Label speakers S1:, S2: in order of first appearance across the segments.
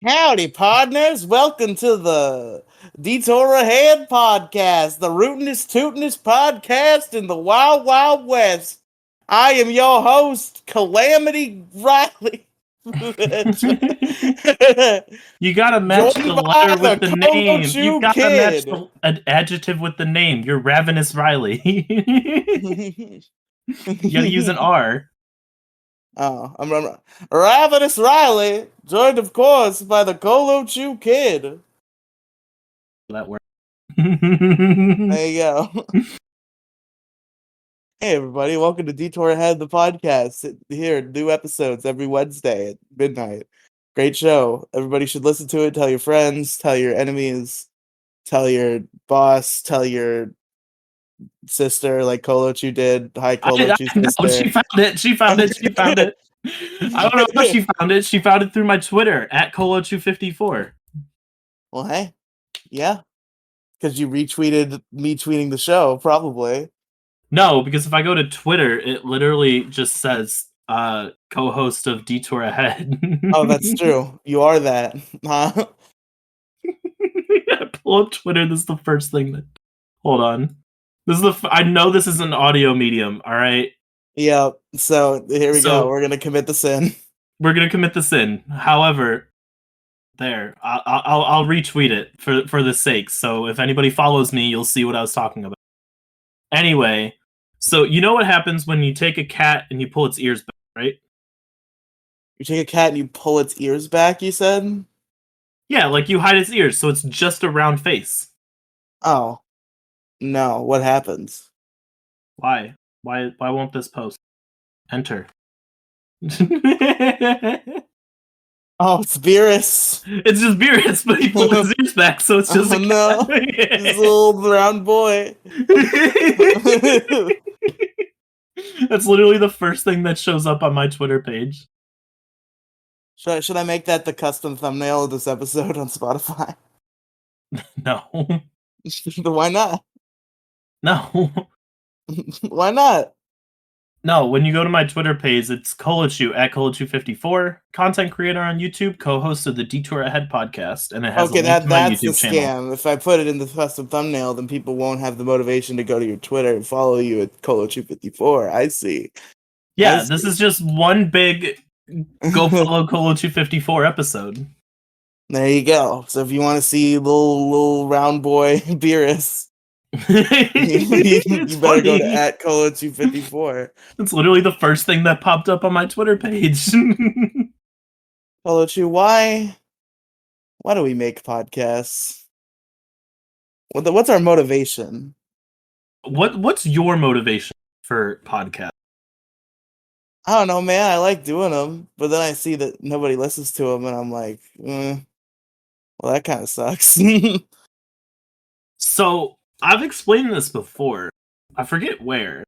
S1: Howdy, partners. Welcome to the Detour Ahead podcast, the rootinest, tootinest podcast in the Wild Wild West. I am your host, Calamity Riley.
S2: You gotta match
S1: Joined
S2: the
S1: by
S2: letter with the
S1: Colo
S2: name.
S1: Chew
S2: You gotta match
S1: Kid.
S2: an adjective with the name. You're Ravenous Riley. You gotta use an R.
S1: Oh, I'm Ravenous Riley, joined, of course, by the Colo Chew Kid.
S2: That word.
S1: There you go. Hey everybody, welcome to Detour Ahead, the podcast. Here, new episodes every Wednesday at midnight. Great show. Everybody should listen to it. Tell your friends, tell your enemies, tell your boss, tell your sister, like Kolochu did. Hi, Kolochu's
S2: No,
S1: sister.
S2: she found it. She found it. She found it. I don't know how she found it. She found it through my Twitter at Colo254.
S1: Well, hey, yeah, because you retweeted me tweeting the show, probably.
S2: No, because if I go to Twitter, it literally just says co-host of Detour Ahead.
S1: Oh, that's true. You are that. Huh?
S2: I pull up Twitter. This is the first thing that. Hold on. This is I know this is an audio medium. All right.
S1: Yep. So here we go. We're gonna commit the sin.
S2: We're gonna commit the sin. However, there, I'll retweet it for the sake. So if anybody follows me, you'll see what I was talking about. Anyway, so you know what happens when you take a cat and you pull its ears back, right?
S1: You take a cat and you pull its ears back, you said?
S2: Yeah, like you hide its ears, so it's just a round face.
S1: Oh. No, what happens?
S2: Why? Why won't this post? Enter.
S1: Oh, it's Beerus.
S2: It's just Beerus, but he pulled his ears back, so it's just a
S1: no. This little round boy.
S2: That's literally the first thing that shows up on my Twitter page.
S1: Should I make that the custom thumbnail of this episode on Spotify?
S2: No.
S1: Why not?
S2: No.
S1: Why not?
S2: No, when you go to my Twitter page, it's Colochu at Colo254, content creator on YouTube, co-host of the Detour Ahead podcast, and it has a link to my
S1: that's
S2: YouTube
S1: the
S2: channel.
S1: scam. If I put it in the custom thumbnail, then people won't have the motivation to go to your Twitter and follow you at Colo254. I see.
S2: Yeah, this is just one big go follow Colo254 episode.
S1: There you go. So if you want to see little round boy Beerus, you better go to at Colo254.
S2: It's literally the first thing that popped up on my Twitter page.
S1: Colo2, why do we make podcasts? What's our motivation?
S2: What's your motivation for podcasts?
S1: I don't know, man. I like doing them, but then I see that nobody listens to them, and I'm like, well, that kind of sucks.
S2: So I've explained this before. I forget where.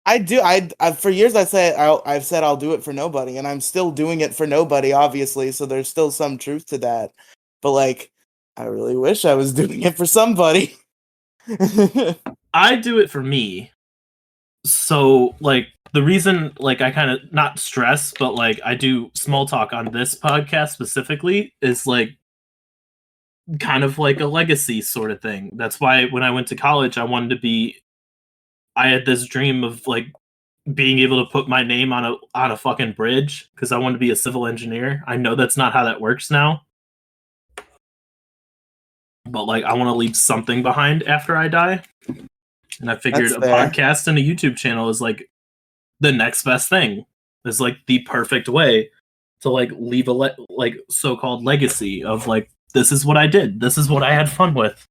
S1: I do. I for years I've said I'll do it for nobody, and I'm still doing it for nobody, obviously. So there's still some truth to that. But like, I really wish I was doing it for somebody.
S2: I do it for me. So like the reason, like I kind of not stress, but like I do small talk on this podcast specifically is like kind of like a legacy sort of thing. That's why when I went to college, I had this dream of like being able to put my name on a fucking bridge because I wanted to be a civil engineer. I know that's not how that works now. But like I want to leave something behind after I die. And I figured a podcast and a YouTube channel is like the next best thing. Is like the perfect way to like leave a like so-called legacy of like this is what I did. This is what I had fun with.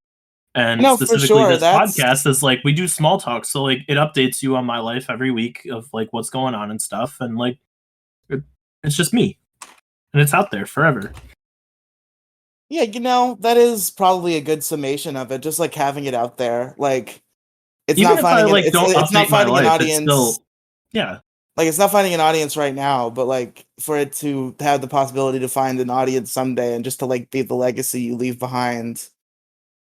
S2: And specifically this podcast is like we do small talk, so like it updates you on my life every week of like what's going on and stuff, and like it's just me. And it's out there forever.
S1: Yeah, you know, that is probably a good summation of it, just like having it out there. Like it's
S2: even
S1: not finding
S2: it's not finding
S1: an audience.
S2: Still, yeah.
S1: Like it's not finding an audience right now, but like for it to have the possibility to find an audience someday and just to like be the legacy you leave behind.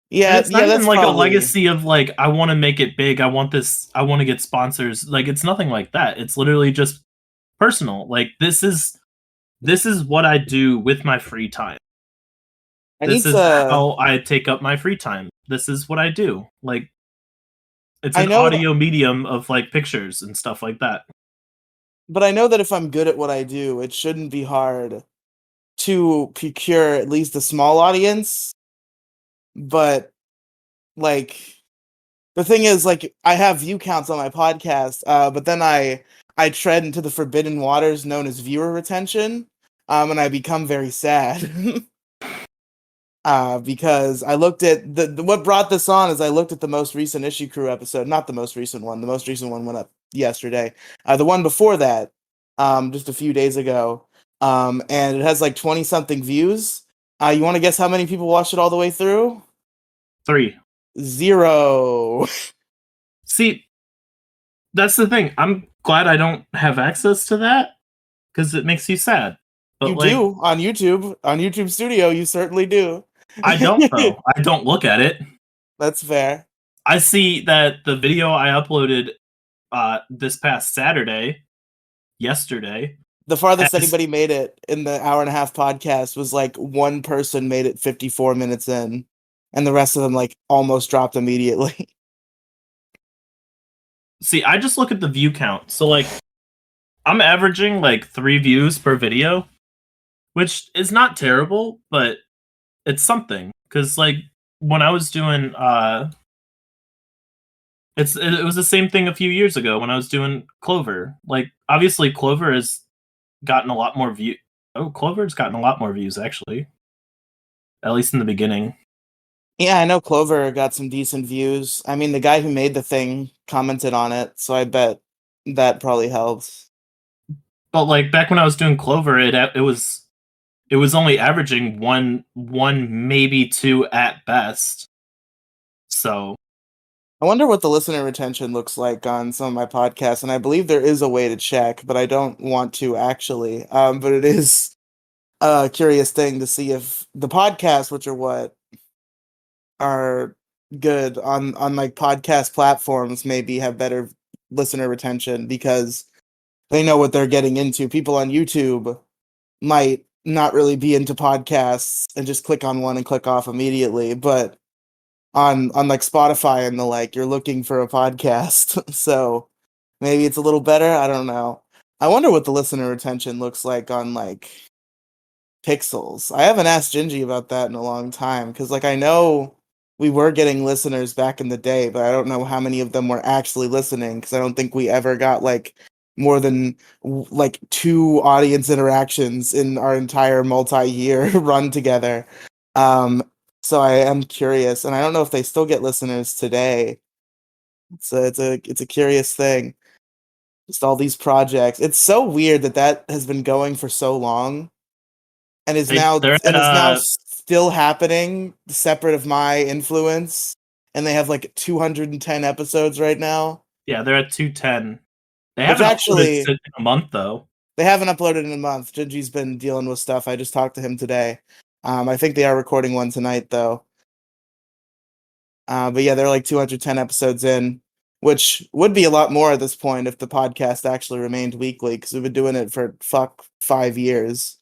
S1: Yeah,
S2: it's not even like a legacy of like I want to make it big. I want to get sponsors. Like it's nothing like that. It's literally just personal. Like this is what I do with my free time. This is how I take up my free time. This is what I do. Like, it's an audio medium of like pictures and stuff like that.
S1: But I know that if I'm good at what I do, it shouldn't be hard to procure at least a small audience. But like, the thing is, like, I have view counts on my podcast, but then I tread into the forbidden waters known as viewer retention, and I become very sad. Because I looked at what brought this on is I looked at the most recent Issue Crew episode, not the most recent one. The most recent one went up yesterday. The one before that, just a few days ago, and it has like 20 something views. You want to guess how many people watched it all the way through?
S2: 3.
S1: 0.
S2: See, that's the thing. I'm glad I don't have access to that because it makes you sad.
S1: But you do on YouTube. On YouTube Studio, you certainly do.
S2: I don't, though. I don't look at it.
S1: That's fair.
S2: I see that the video I uploaded this past yesterday.
S1: The farthest anybody made it in the hour-and-a-half podcast was like one person made it 54 minutes in, and the rest of them like almost dropped immediately.
S2: See, I just look at the view count. So like, I'm averaging like 3 views per video, which is not terrible, but it's something. Because like when I was doing it was the same thing a few years ago when I was doing Clover. Like, obviously Clover has gotten a lot more Clover's gotten a lot more views, actually. At least in the beginning.
S1: Yeah, I know Clover got some decent views. I mean, the guy who made the thing commented on it, so I bet that probably helps.
S2: But like back when I was doing Clover, it was only averaging one maybe 2 at best. So
S1: I wonder what the listener retention looks like on some of my podcasts, and I believe there is a way to check, but I don't want to actually. But it is a curious thing to see if the podcasts, which are good on like podcast platforms, maybe have better listener retention because they know what they're getting into. People on YouTube might not really be into podcasts and just click on one and click off immediately, but on like Spotify and the like, you're looking for a podcast. So maybe it's a little better. I don't know. I wonder what the listener retention looks like on like Pixels. I haven't asked Gingy about that in a long time because like I know we were getting listeners back in the day, but I don't know how many of them were actually listening because I don't think we ever got like more than like 2 audience interactions in our entire multi-year run together. So I am curious, and I don't know if they still get listeners today. It's a curious thing. Just all these projects. It's so weird that has been going for so long, and is now still happening, separate of my influence. And they have like 210 episodes right now.
S2: Yeah, they're at 210. They haven't uploaded in a month though.
S1: They haven't uploaded in a month. Gingy's been dealing with stuff. I just talked to him today. I think they are recording one tonight though. But yeah, they're like 210 episodes in, which would be a lot more at this point if the podcast actually remained weekly, because we've been doing it for 5 years.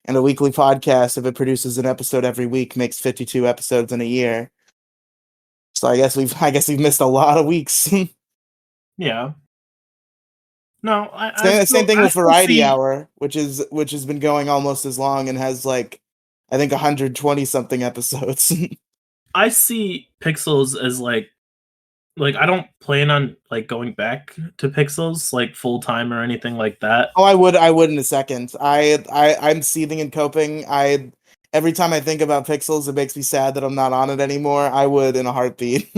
S1: And a weekly podcast, if it produces an episode every week, makes 52 episodes in a year. So I guess we've missed a lot of weeks.
S2: Yeah. No,
S1: same thing with Variety Hour, which has been going almost as long and has like I think 120 something episodes.
S2: I see Pixels as like I don't plan on like going back to Pixels like full time or anything like that.
S1: Oh, I would in a second. I'm seething and coping. Every time I think about Pixels, it makes me sad that I'm not on it anymore. I would in a heartbeat.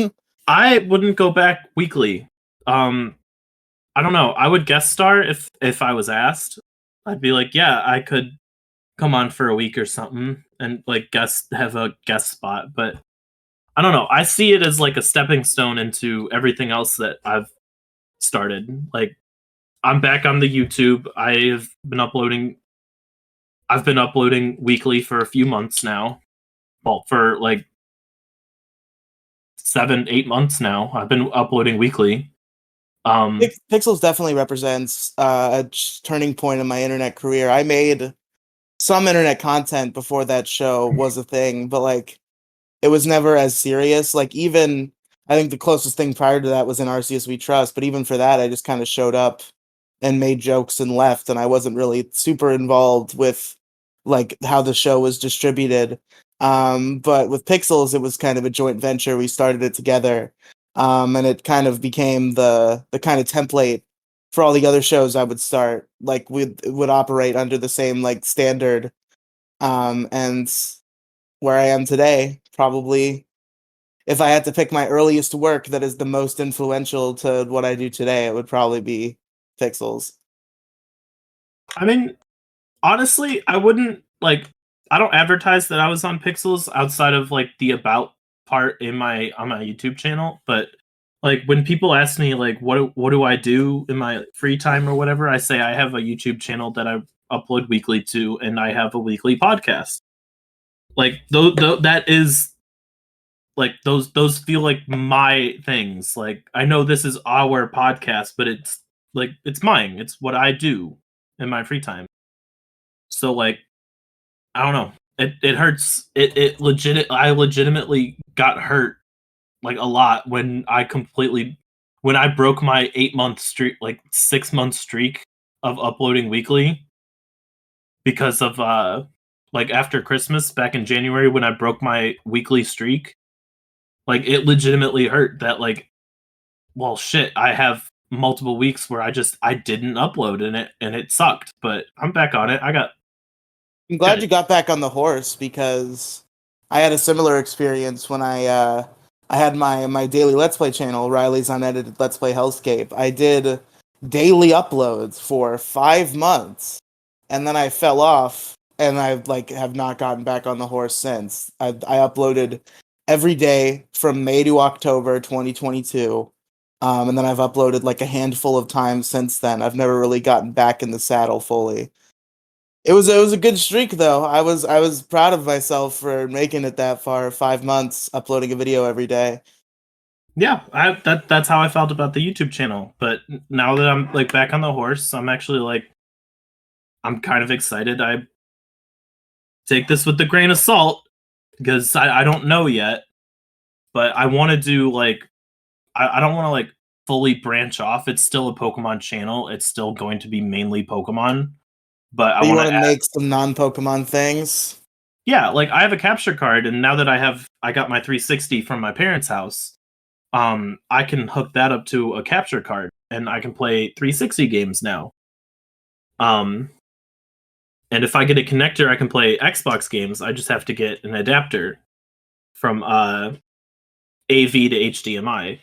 S2: I wouldn't go back weekly. I don't know. I would guest star if I was asked. I'd be like, yeah, I could come on for a week or something and like have a guest spot, but I don't know. I see it as like a stepping stone into everything else that I've started. Like, I'm back on the YouTube. I've been uploading weekly for a few months now. Well, for like 7-8 months now. I've been uploading weekly.
S1: Pixels definitely represents a turning point in my internet career. I made some internet content before that show was a thing, but like it was never as serious. Like even I think the closest thing prior to that was in Arceus We Trust, but even for that I just kind of showed up and made jokes and left, and I wasn't really super involved with like how the show was distributed. But with Pixels it was kind of a joint venture. We started it together. And it kind of became the kind of template for all the other shows I would start. Like we would operate under the same like standard. And where I am today, probably if I had to pick my earliest work that is the most influential to what I do today, it would probably be Pixels.
S2: I mean, honestly, I wouldn't like. I don't advertise that I was on Pixels outside of like the about part in my on my YouTube channel. But like when people ask me like what do I do in my free time or whatever, I say I have a YouTube channel that I upload weekly to, and I have a weekly podcast. Like that is like those feel like my things. Like I know this is our podcast, but it's like it's mine. It's what I do in my free time. So like I don't know. It hurts. I legitimately got hurt like a lot when I broke my 8-month streak, like 6-month streak of uploading weekly because of like after Christmas back in January when I broke my weekly streak. Like it legitimately hurt that like well shit, I have multiple weeks where I didn't upload and it sucked, but I'm back on it.
S1: I'm glad you got back on the horse because I had a similar experience when I had my daily Let's Play channel, Riley's Unedited Let's Play Hellscape. I did daily uploads for 5 months, and then I fell off, and I like have not gotten back on the horse since. I uploaded every day from May to October 2022, and then I've uploaded like a handful of times since then. I've never really gotten back in the saddle fully. It was a good streak though. I was proud of myself for making it that far, 5 months uploading a video every day.
S2: Yeah, that's how I felt about the YouTube channel. But now that I'm like back on the horse, I'm actually like I'm kind of excited. I take this with a grain of salt because I don't know yet, but I want to do like I don't want to like fully branch off. It's still a Pokemon channel. It's still going to be mainly Pokemon, but I
S1: But you
S2: want
S1: want
S2: to
S1: to
S2: add
S1: make some non-Pokemon things?
S2: yeah, like I have a capture card, and now that I got my 360 from my parents' house, I can hook that up to a capture card, and I can play 360 games now. Um, and if I get a connector, I can play Xbox games. I just have to get an adapter from AV to HDMI.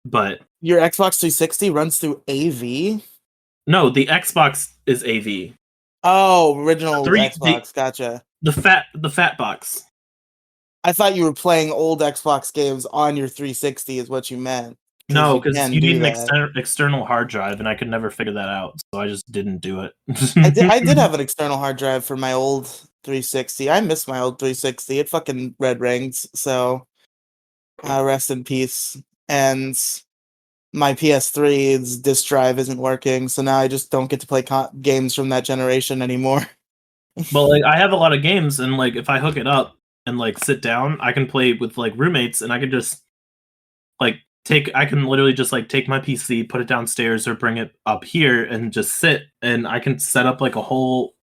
S2: But
S1: Your Xbox 360 runs through AV?
S2: no, the Xbox is AV.
S1: Oh,
S2: The
S1: original
S2: three
S1: Xbox, gotcha.
S2: the fat box.
S1: I thought you were playing old Xbox games on your 360 is what you meant, because
S2: No,
S1: you
S2: because
S1: can
S2: you need
S1: do
S2: an
S1: that.
S2: external hard drive, and I could never figure that out, so I just didn't do it.
S1: I did have an external hard drive for my old 360. I miss my old 360. It fucking red rings, so rest in peace. And my PS3's disk drive isn't working, so now I just don't get to play games from that generation anymore.
S2: Well, like I have a lot of games, and like if I hook it up and like sit down, I can play with like roommates, and I can just like I can literally just like take my PC, put it downstairs, or bring it up here, and just sit, and I can set up like a whole.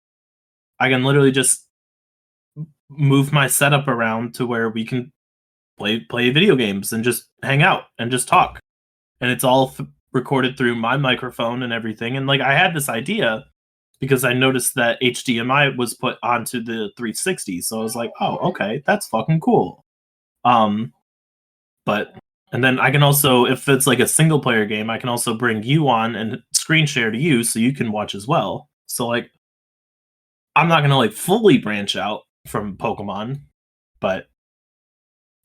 S2: I can literally just move my setup around to where we can play video games and just hang out and just talk, and it's all recorded through my microphone and everything. And like I had this idea because I noticed that HDMI was put onto the 360. So I was like, oh, okay, that's fucking cool. Um, but and then I can also, if it's like a single player game, I can also bring you on and screen share to you so you can watch as well. So like, I'm not gonna like fully branch out from Pokemon, but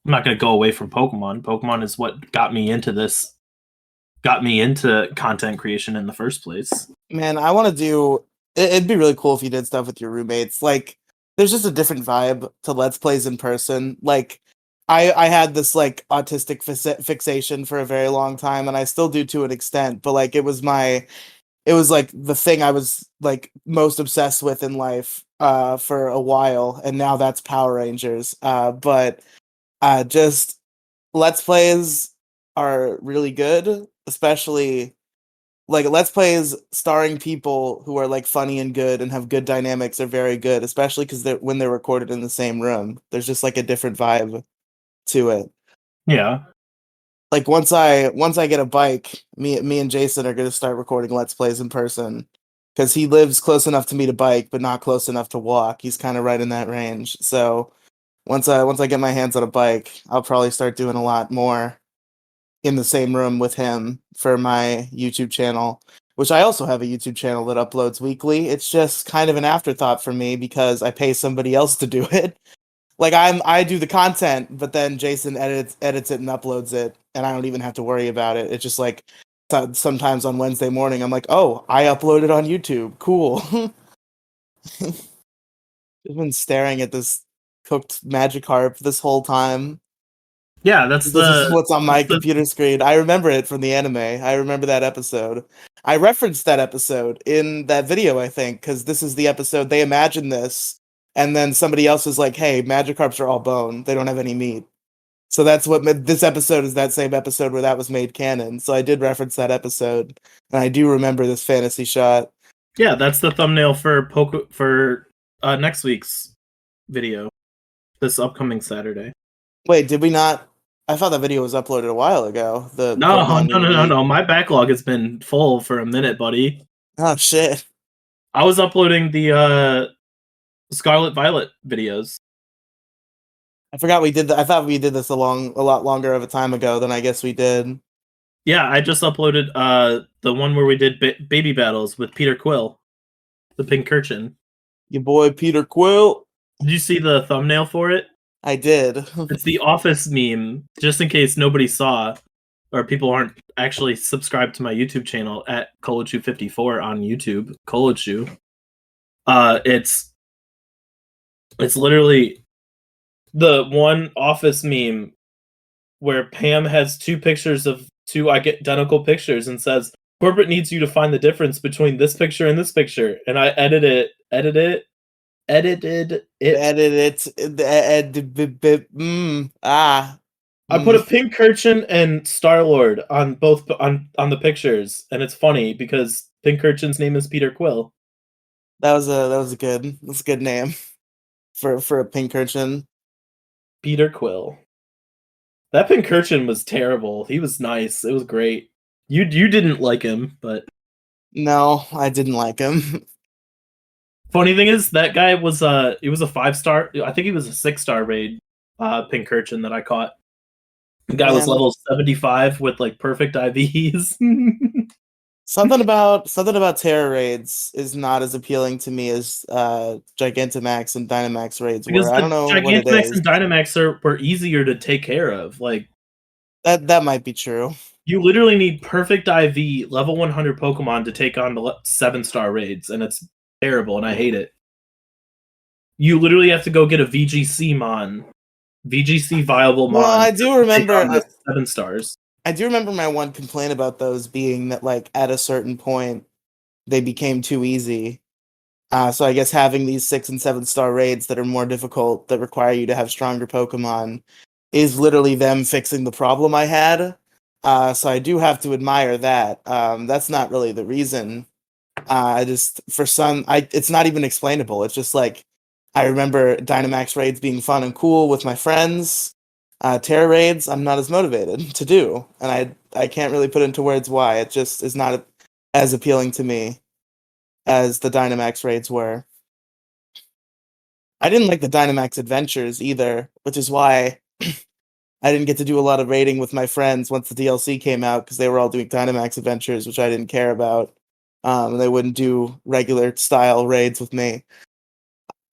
S2: I'm not gonna go away from Pokemon. Pokemon is what got me into content creation in the first place.
S1: Man, I want to do. It'd be really cool if you did stuff with your roommates. Like, there's just a different vibe to Let's Plays in person. Like, I had this like autistic fixation for a very long time, and I still do to an extent. But like, it was like the thing I was like most obsessed with in life for a while, and now that's Power Rangers. But just Let's Plays are really good, especially like Let's Plays starring people who are like funny and good and have good dynamics are very good, especially because when they're recorded in the same room. There's just like a different vibe to it.
S2: Yeah.
S1: Like once I get a bike, me and Jason are gonna start recording Let's Plays in person. Because he lives close enough to me to bike, but not close enough to walk. He's kind of right in that range. So once I get my hands on a bike, I'll probably start doing a lot more in the same room with him for my YouTube channel, which I also have a YouTube channel that uploads weekly. It's just kind of an afterthought for me because I pay somebody else to do it. Like I do the content, but then Jason edits it and uploads it, and I don't even have to worry about it. It's just like sometimes on Wednesday morning, I'm like, oh, I uploaded on YouTube. Cool. I've been staring at this cooked Magikarp this whole time.
S2: Yeah,
S1: This is what's on my computer screen. I remember it from the anime. I remember that episode. I referenced that episode in that video, I think, because this is the episode they imagined this, and then somebody else was like, "Hey, Magikarps are all bone. They don't have any meat." So that's what this episode is. That same episode where that was made canon. So I did reference that episode, and I do remember this fantasy shot.
S2: Yeah, that's the thumbnail for next week's video, this upcoming Saturday.
S1: Wait, did we not? I thought that video was uploaded a while ago.
S2: No. My backlog has been full for a minute, buddy.
S1: Oh shit!
S2: I was uploading the Scarlet Violet videos.
S1: I forgot we did that. I thought we did this a lot longer of a time ago than I guess we did.
S2: Yeah, I just uploaded the one where we did baby battles with Peter Quill, the Pinkerton.
S1: Your boy Peter Quill.
S2: Did you see the thumbnail for it?
S1: I did.
S2: It's the Office meme, just in case nobody saw, or people aren't actually subscribed to my YouTube channel at Colochu54 on YouTube. Colochu. It's literally the one Office meme where Pam has two identical pictures and says, "Corporate needs you to find the difference between this picture and this picture." And I edited it. I put a Pinkerton and Star-Lord on both on the pictures, and it's funny because Pinkerton's name is Peter Quill.
S1: That was a good name for a Pinkerton.
S2: Peter Quill. That Pinkerton was terrible. He was nice. It was great. You didn't like him, but
S1: no, I didn't like him.
S2: Funny thing is, that guy was it was a 5-star. I think he was a 6-star raid Pinkerton that I caught. The guy was level 75 with like perfect IVs.
S1: Something about Terror raids is not as appealing to me as Gigantamax and Dynamax raids were. I don't know what it is.
S2: Gigantamax and Dynamax were easier to take care of. Like
S1: that might be true.
S2: You literally need perfect IV level 100 Pokemon to take on the 7-star raids, and it's terrible, and I hate it. You literally have to go get a VGC viable mon.
S1: Well, I do remember
S2: 7 stars.
S1: I do remember my one complaint about those being that, like, at a certain point, they became too easy. So I guess having these 6 and 7-star raids that are more difficult, that require you to have stronger Pokemon, is literally them fixing the problem I had. So I do have to admire that. That's not really the reason. It's not even explainable. It's just like, I remember Dynamax raids being fun and cool with my friends. Terra raids, I'm not as motivated to do, and I can't really put into words why. It just is not as appealing to me as the Dynamax raids were. I didn't like the Dynamax adventures either, which is why I didn't get to do a lot of raiding with my friends once the DLC came out, because they were all doing Dynamax adventures, which I didn't care about. They wouldn't do regular style raids with me,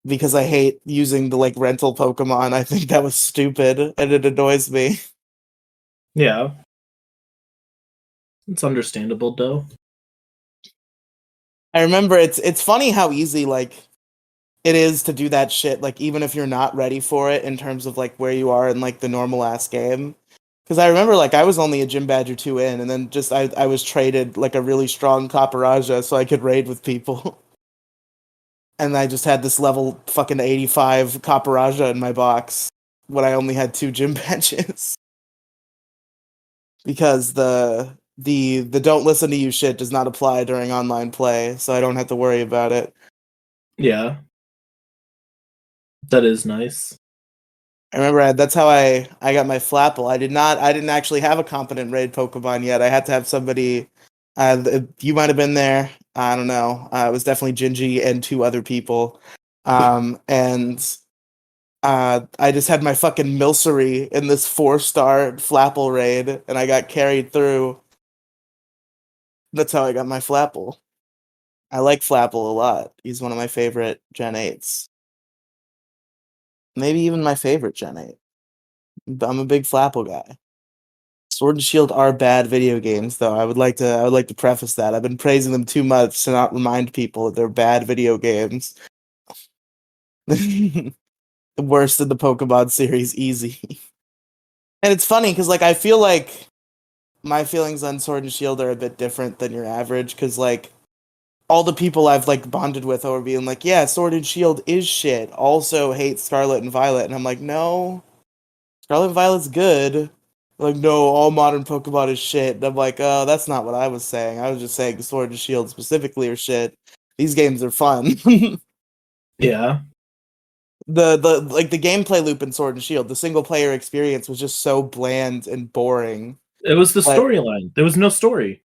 S1: because I hate using the, like, rental Pokemon. I think that was stupid, and it annoys me.
S2: Yeah. It's understandable, though.
S1: I remember it's funny how easy, like, it is to do that shit, like, even if you're not ready for it in terms of, like, where you are in, like, the normal-ass game. Because I remember, like, I was only a Gym Badger 2 in, and then just I was traded, like, a really strong Kaparaja so I could raid with people. And I just had this level fucking 85 Kaparaja in my box when I only had 2 Gym Badges. Because the don't listen to you shit does not apply during online play, so I don't have to worry about it.
S2: Yeah. That is nice.
S1: I remember that's how I got my Flapple. I didn't actually have a competent raid Pokemon yet. I had to have somebody. You might have been there. I don't know. It was definitely Gingy and 2 other people. And I just had my fucking Milcery in this 4-star Flapple raid, and I got carried through. That's how I got my Flapple. I like Flapple a lot. He's one of my favorite Gen 8s. Maybe even my favorite Gen 8. I'm a big Flapple guy. Sword and Shield are bad video games, though. I would like to preface that. I've been praising them too much to not remind people that they're bad video games. Worst in the Pokemon series, easy. And it's funny because, like, I feel like my feelings on Sword and Shield are a bit different than your average, because, like, all the people I've, like, bonded with are being like, yeah, Sword and Shield is shit, also hate Scarlet and Violet, and I'm like, no, Scarlet and Violet's good. Like, no, all modern Pokemon is shit. And I'm like, oh, that's not what I was saying. I was just saying Sword and Shield specifically are shit. These games are fun.
S2: Yeah.
S1: The gameplay loop in Sword and Shield, the single player experience was just so bland and boring.
S2: It was the
S1: But
S2: storyline. There was no story.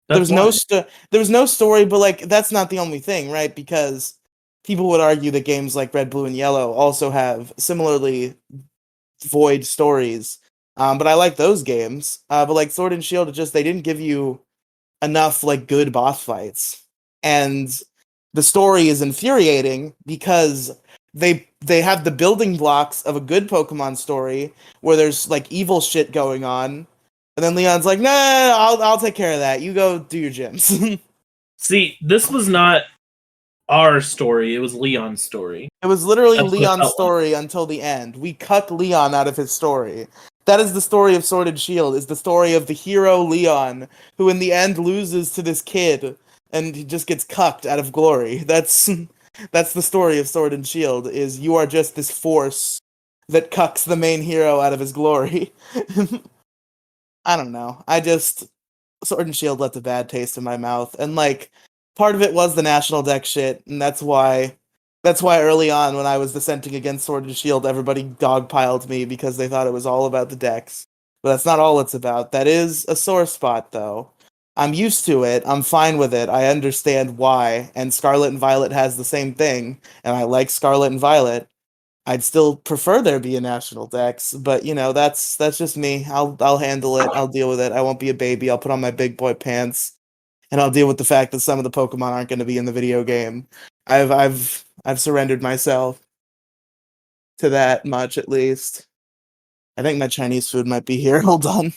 S1: there
S2: That's
S1: was no
S2: why.
S1: there was no story, but like that's not the only thing, right? Because people would argue that games like Red, Blue, and Yellow also have similarly void stories. But I like those games. But like Sword and Shield, they didn't give you enough like good boss fights, and the story is infuriating because they have the building blocks of a good Pokemon story where there's like evil shit going on, and then Leon's like, nah, I'll take care of that. You go do your gyms.
S2: See, this was not our story. It was Leon's story.
S1: It was literally
S2: That's what it
S1: Leon's
S2: felt like.
S1: story until the end. We cut Leon out of his story. That is the story of Sword and Shield, is the story of the hero Leon, who in the end loses to this kid and he just gets cucked out of glory. That's the story of Sword and Shield, is you are just this force that cucks the main hero out of his glory. I don't know. Sword and Shield left a bad taste in my mouth. And like part of it was the national deck shit, and that's why early on when I was dissenting against Sword and Shield, everybody dogpiled me because they thought it was all about the decks. But that's not all it's about. That is a sore spot though. I'm used to it. I'm fine with it. I understand why. And Scarlet and Violet has the same thing, and I like Scarlet and Violet. I'd still prefer there be a national dex, but you know, that's just me. I'll handle it. I'll deal with it. I won't be a baby. I'll put on my big boy pants and I'll deal with the fact that some of the Pokemon aren't going to be in the video game. I've surrendered myself to that much at least. I think my Chinese food might be here. Hold on.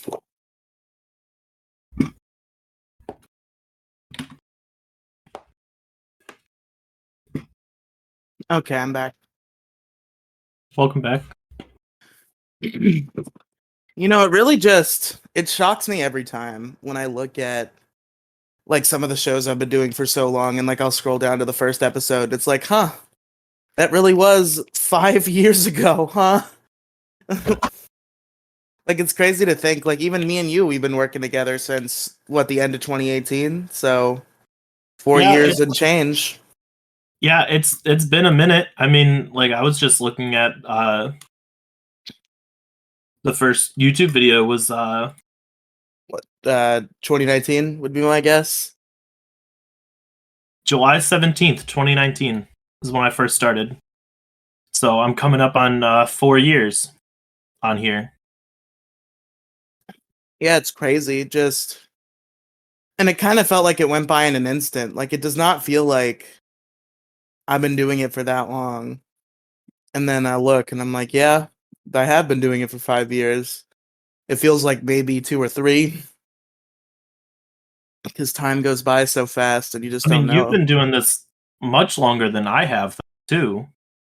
S1: Okay, I'm back.
S2: Welcome back.
S1: You know, it shocks me every time when I look at like some of the shows I've been doing for so long, and like I'll scroll down to the first episode. It's like, huh, that really was 5 years ago, huh? Like it's crazy to think. Like even me and you, we've been working together since what, the end of 2018. So 4 years and change.
S2: Yeah, it's been a minute. I mean, like I was just looking at the first YouTube video was
S1: What 2019 would be my guess.
S2: July 17th, 2019 is when I first started. So I'm coming up on 4 years on here.
S1: Yeah, it's crazy. And it kind of felt like it went by in an instant. Like it does not feel like I've been doing it for that long. And then I look and I'm like, yeah, I have been doing it for 5 years. It feels like maybe 2 or 3 because time goes by so fast and you just
S2: I
S1: don't
S2: mean, you've
S1: know.
S2: been doing this much longer than I have too.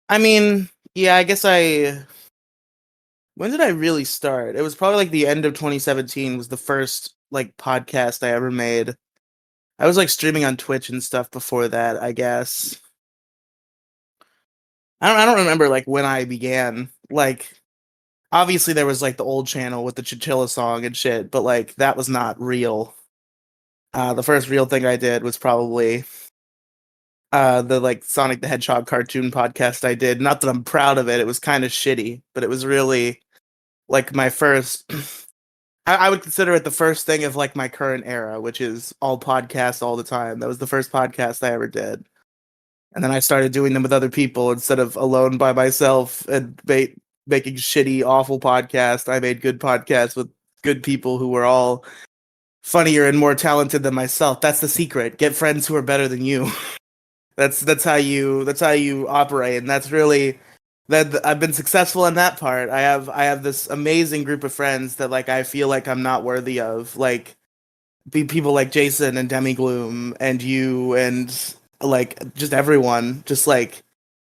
S1: I mean, yeah, I guess When did I really start? It was probably like the end of 2017 was the first like podcast I ever made. I was like streaming on Twitch and stuff before that, I guess. I don't remember like when I began. Like obviously there was like the old channel with the Chinchilla song and shit, but like that was not real. The first real thing I did was probably the like Sonic the Hedgehog cartoon podcast I did. Not that I'm proud of it. It was kind of shitty, but it was really like my first I would consider it the first thing of like my current era, which is all podcasts all the time. That was the first podcast I ever did. And then I started doing them with other people instead of alone by myself and making shitty, awful podcasts. I made good podcasts with good people who were all funnier and more talented than myself. That's the secret. Get friends who are better than you. That's how you operate, and that's really that I've been successful in that part. I have this amazing group of friends that like I feel like I'm not worthy of. Like be people like Jason and Demi Gloom and you and like just everyone. Just like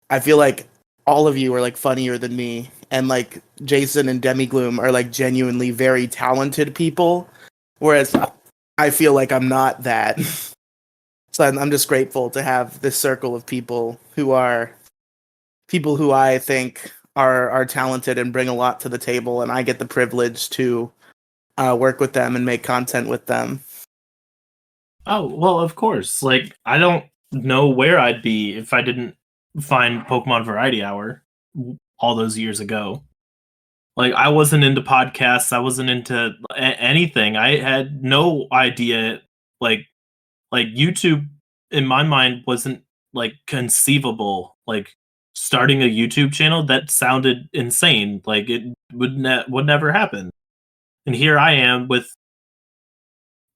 S1: I feel like all of you are like funnier than me, and like Jason and Demi Gloom are like genuinely very talented people, whereas I feel like I'm not that. So I'm just grateful to have this circle of people who are people who I think are talented and bring a lot to the table, and I get the privilege to work with them and make content with them.
S2: Oh, well, of course. Like, I don't know where I'd be if I didn't find Pokemon Variety Hour all those years ago. Like, I wasn't into podcasts. I wasn't into anything. I had no idea. Like, like YouTube, in my mind, wasn't like conceivable. Like, starting a YouTube channel that sounded insane. Like, it would never happen. And here I am with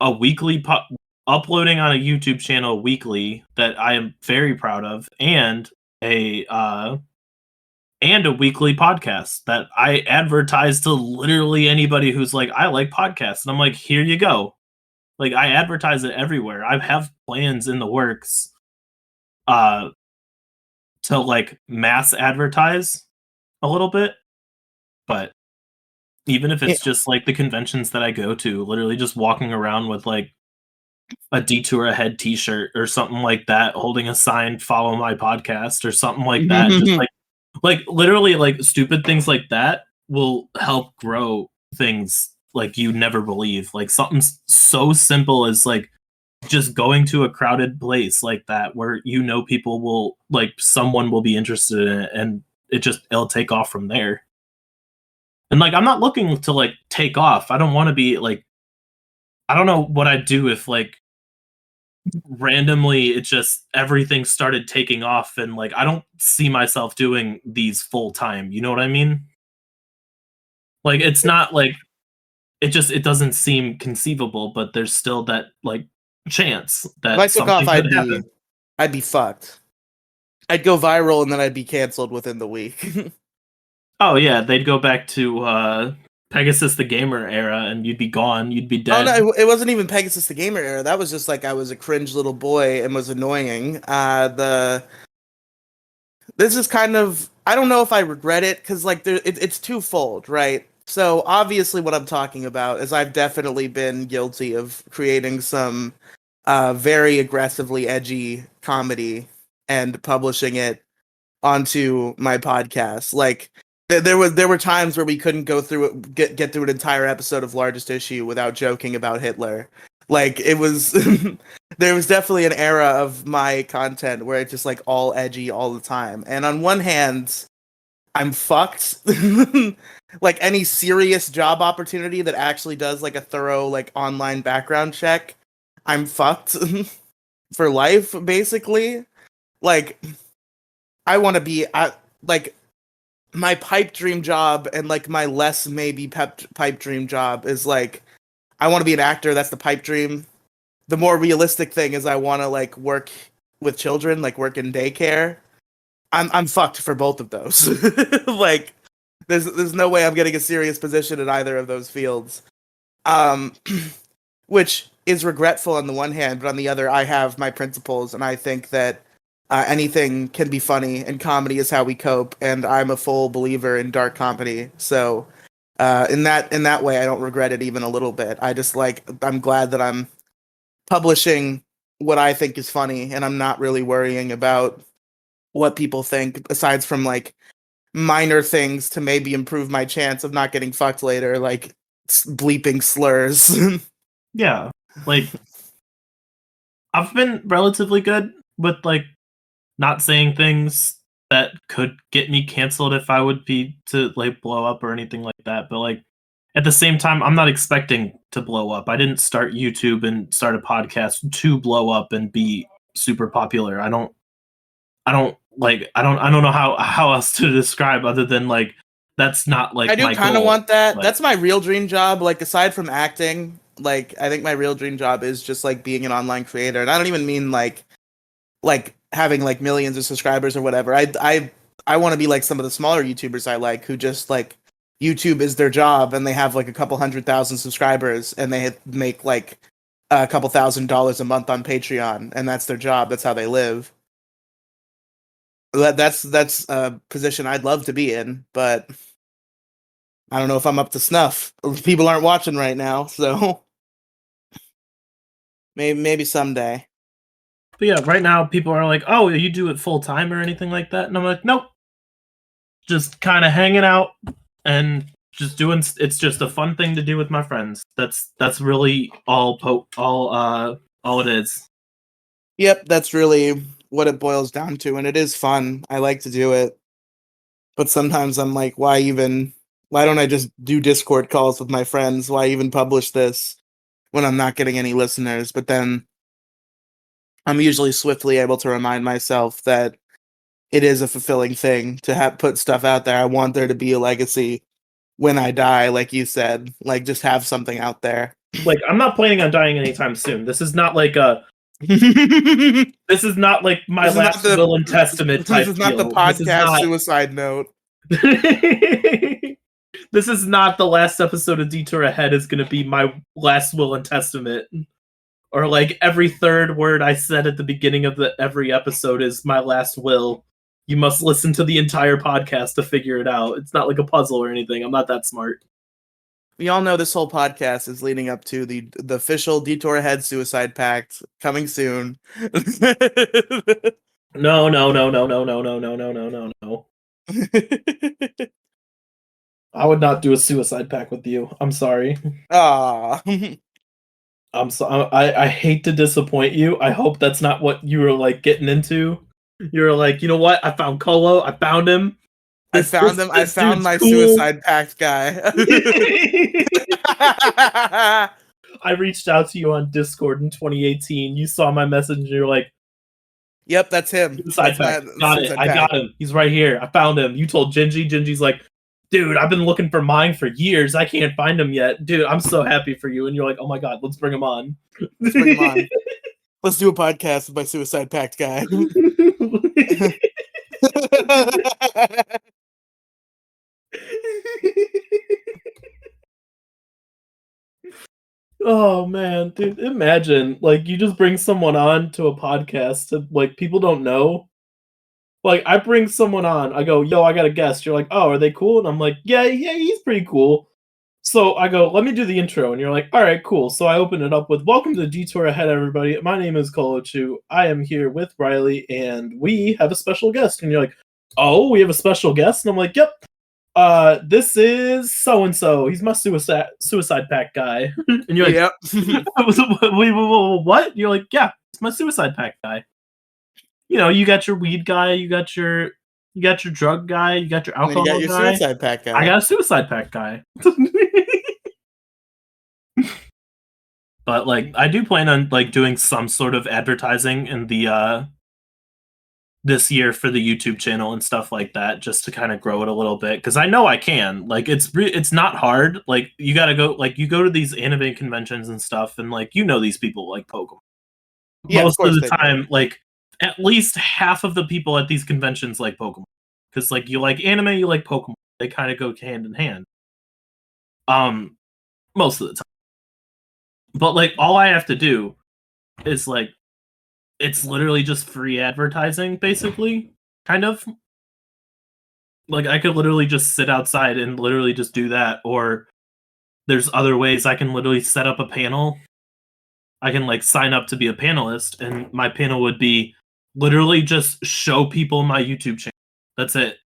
S2: a weekly uploading on a YouTube channel weekly that I am very proud of, a and a weekly podcast that I advertise to literally anybody who's like, I like podcasts, and I'm like, here you go. Like I advertise it everywhere. I have plans in the works uh to like mass advertise a little bit, but even if
S1: Yeah.
S2: it's just like the conventions that I go to, literally just walking around with like a Detour Ahead T-shirt or something like that, holding a sign, "Follow my podcast" or something like that. Just like literally like stupid things like that will help grow things like you never believe. Like something so simple as like just going to a crowded place like that where you know people will like someone will be interested in it, and it'll take off from there. And like I'm not looking to like take off. I don't want to be like I don't know what I'd do if like randomly it just everything started taking off, and like I don't see myself doing these full time, you know what I mean? Like it's not like it doesn't seem conceivable, but there's still that like chance
S1: If I
S2: that
S1: took off,
S2: something could happen.
S1: I'd be fucked. I'd go viral and then I'd be canceled within the week.
S2: Oh yeah, they'd go back to Pegasus the Gamer era and you'd be gone, you'd be
S1: Oh
S2: dead.
S1: no, it wasn't even Pegasus the Gamer era. That was just like I was a cringe little boy and was annoying. The This is kind of I don't know if I regret it because like it's twofold, right? So obviously, what I'm talking about is I've definitely been guilty of creating some very aggressively edgy comedy and publishing it onto my podcast. Like there were times where we couldn't go through it, get through an entire episode of Largest Issue without joking about Hitler. Like it was there was definitely an era of my content where it's just like all edgy all the time. And on one hand, I'm fucked. Like any serious job opportunity that actually does like a thorough like online background check, I'm fucked for life basically. Like I want to be like my pipe dream job and like my less maybe pipe dream job is like I want to be an actor. That's the pipe dream. The more realistic thing is I want to like work with children, like work in daycare. I'm fucked for both of those. Like there's no way I'm getting a serious position in either of those fields. Um which is regretful on the one hand, but on the other I have my principles and I think that anything can be funny, and comedy is how we cope. And I'm a full believer in dark comedy. So in that way, I don't regret it even a little bit. I'm glad that I'm publishing what I think is funny, and I'm not really worrying about what people think, aside from like minor things to maybe improve my chance of not getting fucked later, like bleeping slurs.
S2: Yeah, like I've been relatively good with like not saying things that could get me canceled if I would be to like blow up or anything like that. But like at the same time, I'm not expecting to blow up. I didn't start YouTube and start a podcast to blow up and be super popular. I don't know how else to describe other than like that's not like
S1: I do
S2: my
S1: kind of
S2: goal.
S1: want that.
S2: Like,
S1: That's my real dream job. Like aside from acting, like I think my real dream job is just like being an online creator. And I don't even mean like having like millions of subscribers or whatever. I want to be like some of the smaller YouTubers I like, who just like YouTube is their job, and they have like a couple 100,000 subscribers, and they make like a couple $1,000s a month on Patreon, and that's their job. That's how they live. That's a position I'd love to be in, but I don't know if I'm up to snuff. People aren't watching right now, so maybe someday.
S2: but yeah, right now people are like, "Oh, you do it full time or anything like that?" And I'm like, "Nope, just kind of hanging out and just doing. It's just a fun thing to do with my friends. That's really all it is."
S1: Yep, that's really what it boils down to, and it is fun. I like to do it. But sometimes I'm like, why don't I just do Discord calls with my friends? Why even publish this when I'm not getting any listeners? But then I'm usually swiftly able to remind myself that it is a fulfilling thing to have put stuff out there. I want there to be a legacy when I die, like you said, like just have something out there.
S2: Like, I'm not planning on dying anytime soon. This is not like this is not like my
S1: This is not
S2: last
S1: the
S2: will and testament
S1: this
S2: type
S1: is not the
S2: deal. This is
S1: podcast
S2: not
S1: suicide note.
S2: this is not the last episode of Detour Ahead is going to be my last will and testament. Or like every third word I said at the beginning of every episode is my last will. You must listen to the entire podcast to figure it out. It's not like a puzzle or anything. I'm not that smart.
S1: We all know this whole podcast is leading up to the official Detour Ahead Suicide Pact coming soon.
S2: No, no, no, no, no, no, no, no, no, no, no, no. I would not do a suicide pact with you. I'm sorry.
S1: Ah.
S2: I'm so I hate to disappoint you. I hope that's not what you were like getting into. You're like, you know what? I found Colo. I found him.
S1: I found him. I
S2: This
S1: found
S2: dude's
S1: my
S2: cool.
S1: suicide pact guy.
S2: I reached out to you on Discord in 2018. You saw my message and you're like,
S1: yep, that's him.
S2: suicide
S1: That's my
S2: pact. Got it.
S1: suicide
S2: I got
S1: pact.
S2: him. He's right here. I found him. You told Gingy. Gingy's like, dude, I've been looking for mine for years. I can't find him yet. Dude, I'm so happy for you. And you're like, oh my god, let's bring him on.
S1: Let's bring him on. Let's do a podcast with my suicide pact guy.
S2: Oh man, dude, imagine like you just bring someone on to a podcast to like people don't know. Like I bring someone on, I go, yo, I got a guest. You're like, oh, are they cool? And I'm like, yeah, he's pretty cool. So I go, let me do the intro, and you're like, all right, cool. So I open it up with, welcome to Detour Ahead, everybody. My name is Colo Chu. I am here with Riely, and we have a special guest. And you're like, oh, we have a special guest? And I'm like, yep. This is so and so. He's my suicide pact guy. And you're like,
S1: yep.
S2: what? You're like, yeah, it's my suicide pact guy. You know, you got your weed guy, you got your drug guy, you got your alcohol
S1: you got your
S2: guy.
S1: suicide pact guy.
S2: I got a suicide pact guy. But like, I do plan on like doing some sort of advertising in the this year for the YouTube channel and stuff like that, just to kind of grow it a little bit, because I know I can. Like, it's not hard. Like, you gotta go, like, you go to these anime conventions and stuff, and like, you know, these people like Pokemon.
S1: Yeah,
S2: Most of the
S1: do.
S2: time, like, at least half of the people at these conventions like Pokemon, because like you like anime, you like Pokemon. They kind of go hand in hand. Most of the time. But like, all I have to do is like it's literally just free advertising, basically, kind of. Like, I could literally just sit outside and literally just do that, or there's other ways I can literally set up a panel. I can, like, sign up to be a panelist, and my panel would be literally just show people my YouTube channel. That's it.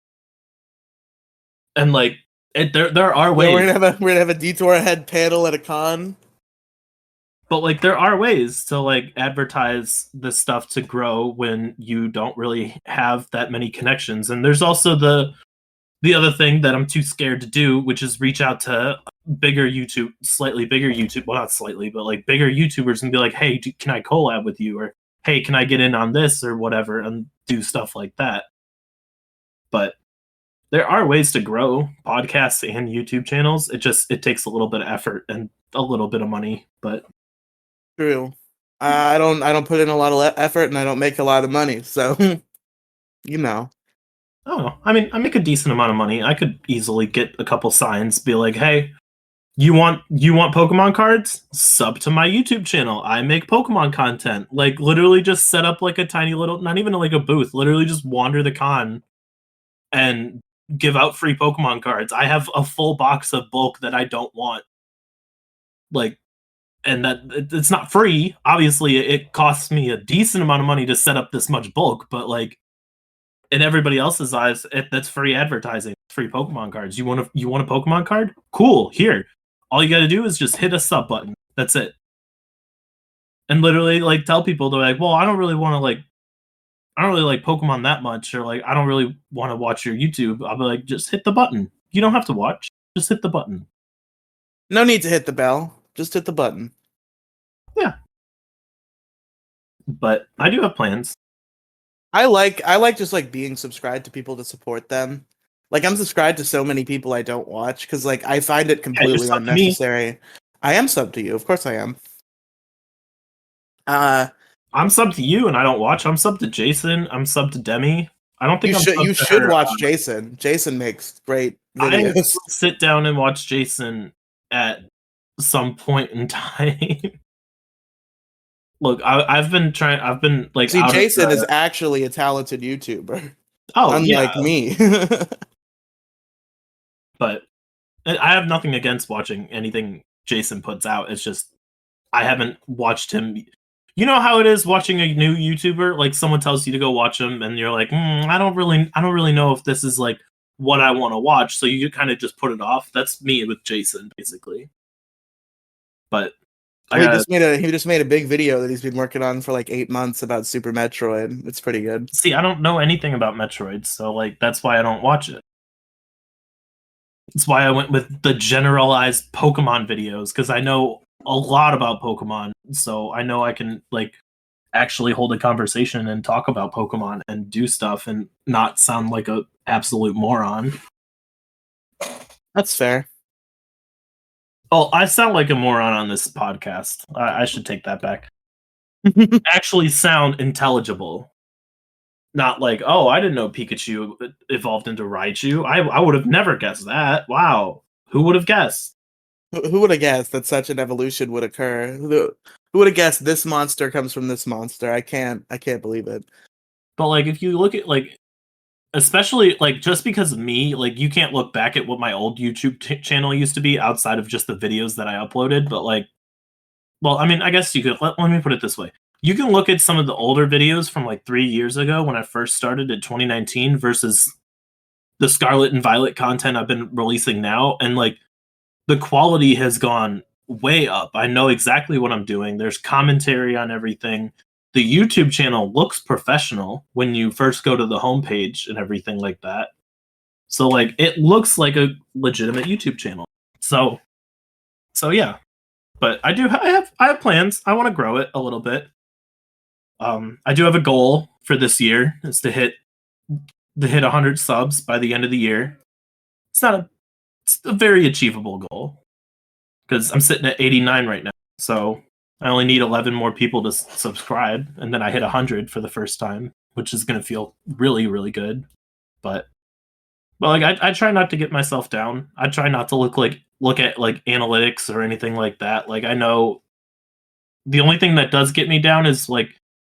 S2: And, like, there are ways.
S1: Yeah, we're gonna have a Detour head panel at a con.
S2: But, like, there are ways to, like, advertise this stuff to grow when you don't really have that many connections. And there's also the other thing that I'm too scared to do, which is reach out to slightly bigger YouTube, well, not slightly, but like bigger YouTubers and be like, hey, can I collab with you? Or, hey, can I get in on this or whatever, and do stuff like that. But there are ways to grow podcasts and YouTube channels. It takes a little bit of effort and a little bit of money, but
S1: True. I don't put in a lot of effort and I don't make a lot of money, so you know.
S2: oh, I mean, I make a decent amount of money. I could easily get a couple signs, be like, hey, you want Pokemon cards? Sub to my YouTube channel. I make Pokemon content. Like, literally just set up like a tiny little, not even like a booth, literally just wander the con and give out free Pokemon cards. I have a full box of bulk that I don't want. Like, and that it's not free. Obviously, it costs me a decent amount of money to set up this much bulk, but like, in everybody else's eyes, that's free advertising. Free Pokemon cards. You want a Pokemon card? Cool. Here, all you got to do is just hit a sub button. That's it. And literally, like, tell people, they're like, well, I don't really like Pokemon that much, or like, I don't really want to watch your YouTube. I'll be like, just hit the button. You don't have to watch. Just hit the button.
S1: No need to hit the bell. Just hit the button.
S2: Yeah. But I do have plans.
S1: I like just like being subscribed to people to support them. Like, I'm subscribed to so many people I don't watch because like I find it completely unnecessary. I am sub to you, of course I am.
S2: I'm sub to you and I don't watch. I'm sub to Jason. I'm sub to Demi. I don't think
S1: you should watch Jason. Jason makes great videos.
S2: I sit down and watch Jason at some point in time. Look, I've been like.
S1: See, Jason is actually a talented YouTuber.
S2: Oh,
S1: unlike me.
S2: But I have nothing against watching anything Jason puts out. It's just I haven't watched him. You know how it is watching a new YouTuber? Like, someone tells you to go watch them, and you're like, I don't really know if this is like what I want to watch. So you kind of just put it off. That's me with Jason, basically. But
S1: he just made a big video that he's been working on for like 8 months about Super Metroid. It's pretty good.
S2: See, I don't know anything about Metroid, so like that's why I don't watch it. That's why I went with the generalized Pokemon videos, because I know a lot about Pokemon, so I know I can like actually hold a conversation and talk about Pokemon and do stuff and not sound like a absolute moron.
S1: That's fair.
S2: Oh, I sound like a moron on this podcast. I should take that back. Actually sound intelligible. Not like, oh, I didn't know Pikachu evolved into Raichu. I would have never guessed that. Wow. Who would have guessed?
S1: Who would have guessed that such an evolution would occur? Who would have guessed this monster comes from this monster? I can't believe it.
S2: But like, if you look at like, especially like, just because of me, like, you can't look back at what my old YouTube channel used to be outside of just the videos that I uploaded. But like, well, I mean, I guess you could, let me put it this way. You can look at some of the older videos from like 3 years ago when I first started in 2019 versus the Scarlet and Violet content I've been releasing now. And like, the quality has gone way up. I know exactly what I'm doing. There's commentary on everything. The YouTube channel looks professional when you first go to the homepage and everything like that. So like, it looks like a legitimate YouTube channel. So yeah. But I have plans. I want to grow it a little bit. I do have a goal for this year, is to hit 100 subs by the end of the year. It's a very achievable goal, because I'm sitting at 89 right now. So I only need 11 more people to subscribe, and then I hit 100 for the first time, which is going to feel really, really good. But like, I try not to get myself down. I try not to look at like analytics or anything like that. Like, I know the only thing that does get me down is like,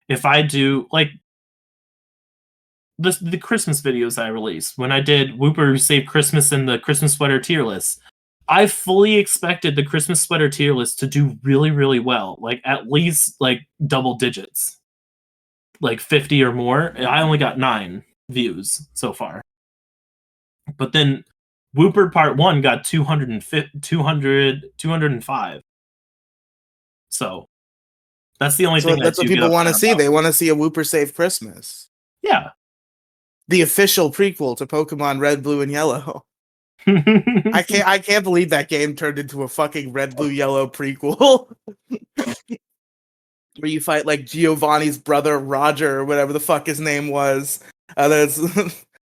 S2: if I do like the Christmas videos I released, when I did Whooper Save Christmas and the Christmas Sweater tier list, I fully expected the Christmas Sweater tier list to do really, really well. Like at least like double digits. Like 50 or more. I only got 9 views so far. But then Whooper Part 1 got 205. So that's the only thing
S1: that's what people want to see. They want to see a Whooper Save Christmas.
S2: Yeah.
S1: The official prequel to Pokemon Red, Blue, and Yellow. I can't believe that game turned into a fucking Red, Blue, Yellow prequel. Where you fight like Giovanni's brother Roger or whatever the fuck his name was. And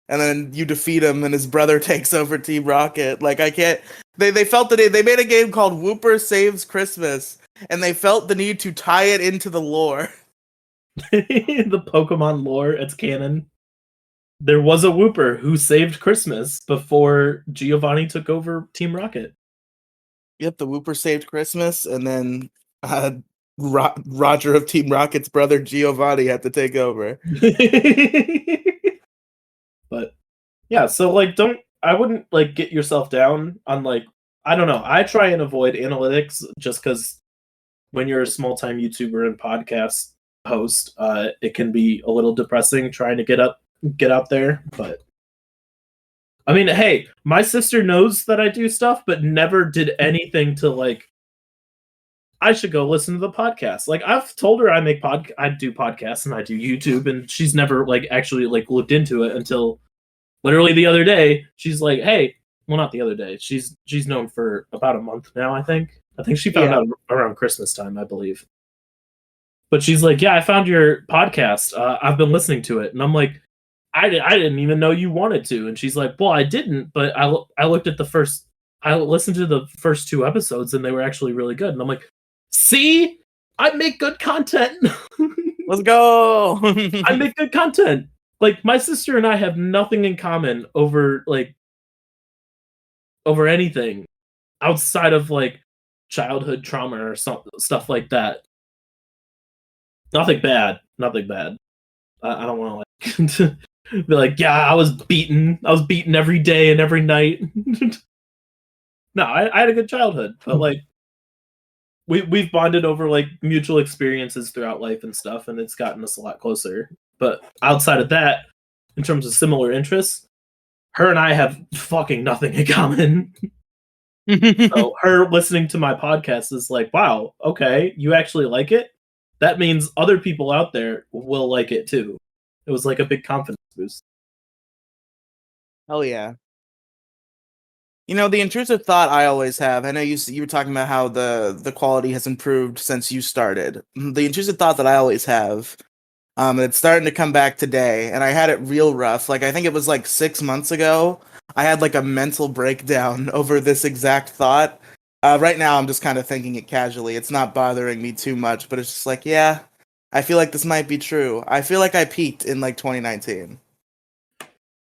S1: then you defeat him and his brother takes over Team Rocket. Like I can't they felt that they made a game called Whooper Saves Christmas and they felt the need to tie it into the lore.
S2: The Pokemon lore, it's canon. There was a Whooper who saved Christmas before Giovanni took over Team Rocket.
S1: Yep, the Whooper saved Christmas, and then Roger of Team Rocket's brother Giovanni had to take over.
S2: But yeah, so like I wouldn't like get yourself down on like, I don't know. I try and avoid analytics just because when you're a small time YouTuber and podcast host, it can be a little depressing trying to get out there. But I mean, hey, my sister knows that I do stuff, but never did anything to like, I should go listen to the podcast. Like I've told her I do podcasts and I do YouTube, and she's never like actually like looked into it until literally the other day. She's like, hey, well, not the other day. She's known for about a month now, I think. I think she found out around Christmas time, I believe. But she's like, yeah, I found your podcast. I've been listening to it. And I'm like, I didn't even know you wanted to. And she's like, well, I didn't, but I looked at I listened to the first 2 episodes and they were actually really good. And I'm like, see, I make good content.
S1: Let's go.
S2: I make good content. Like my sister and I have nothing in common over anything outside of like childhood trauma or stuff like that. Nothing bad. I don't want to like be like, yeah, I was beaten every day and every night. No, I had a good childhood, but like we've bonded over like mutual experiences throughout life and stuff, and it's gotten us a lot closer. But outside of that, in terms of similar interests, her and I have fucking nothing in common. So her listening to my podcast is like, wow, okay, you actually like it? That means other people out there will like it too. It was like a big confidence boost.
S1: Hell yeah. You know, the intrusive thought I always have, I know you were talking about how the quality has improved since you started. The intrusive thought that I always have, it's starting to come back today, and I had it real rough. Like, I think it was like 6 months ago, I had like a mental breakdown over this exact thought. Right now, I'm just kind of thinking it casually. It's not bothering me too much, but it's just like, yeah, I feel like this might be true. I feel like I peaked in like 2019.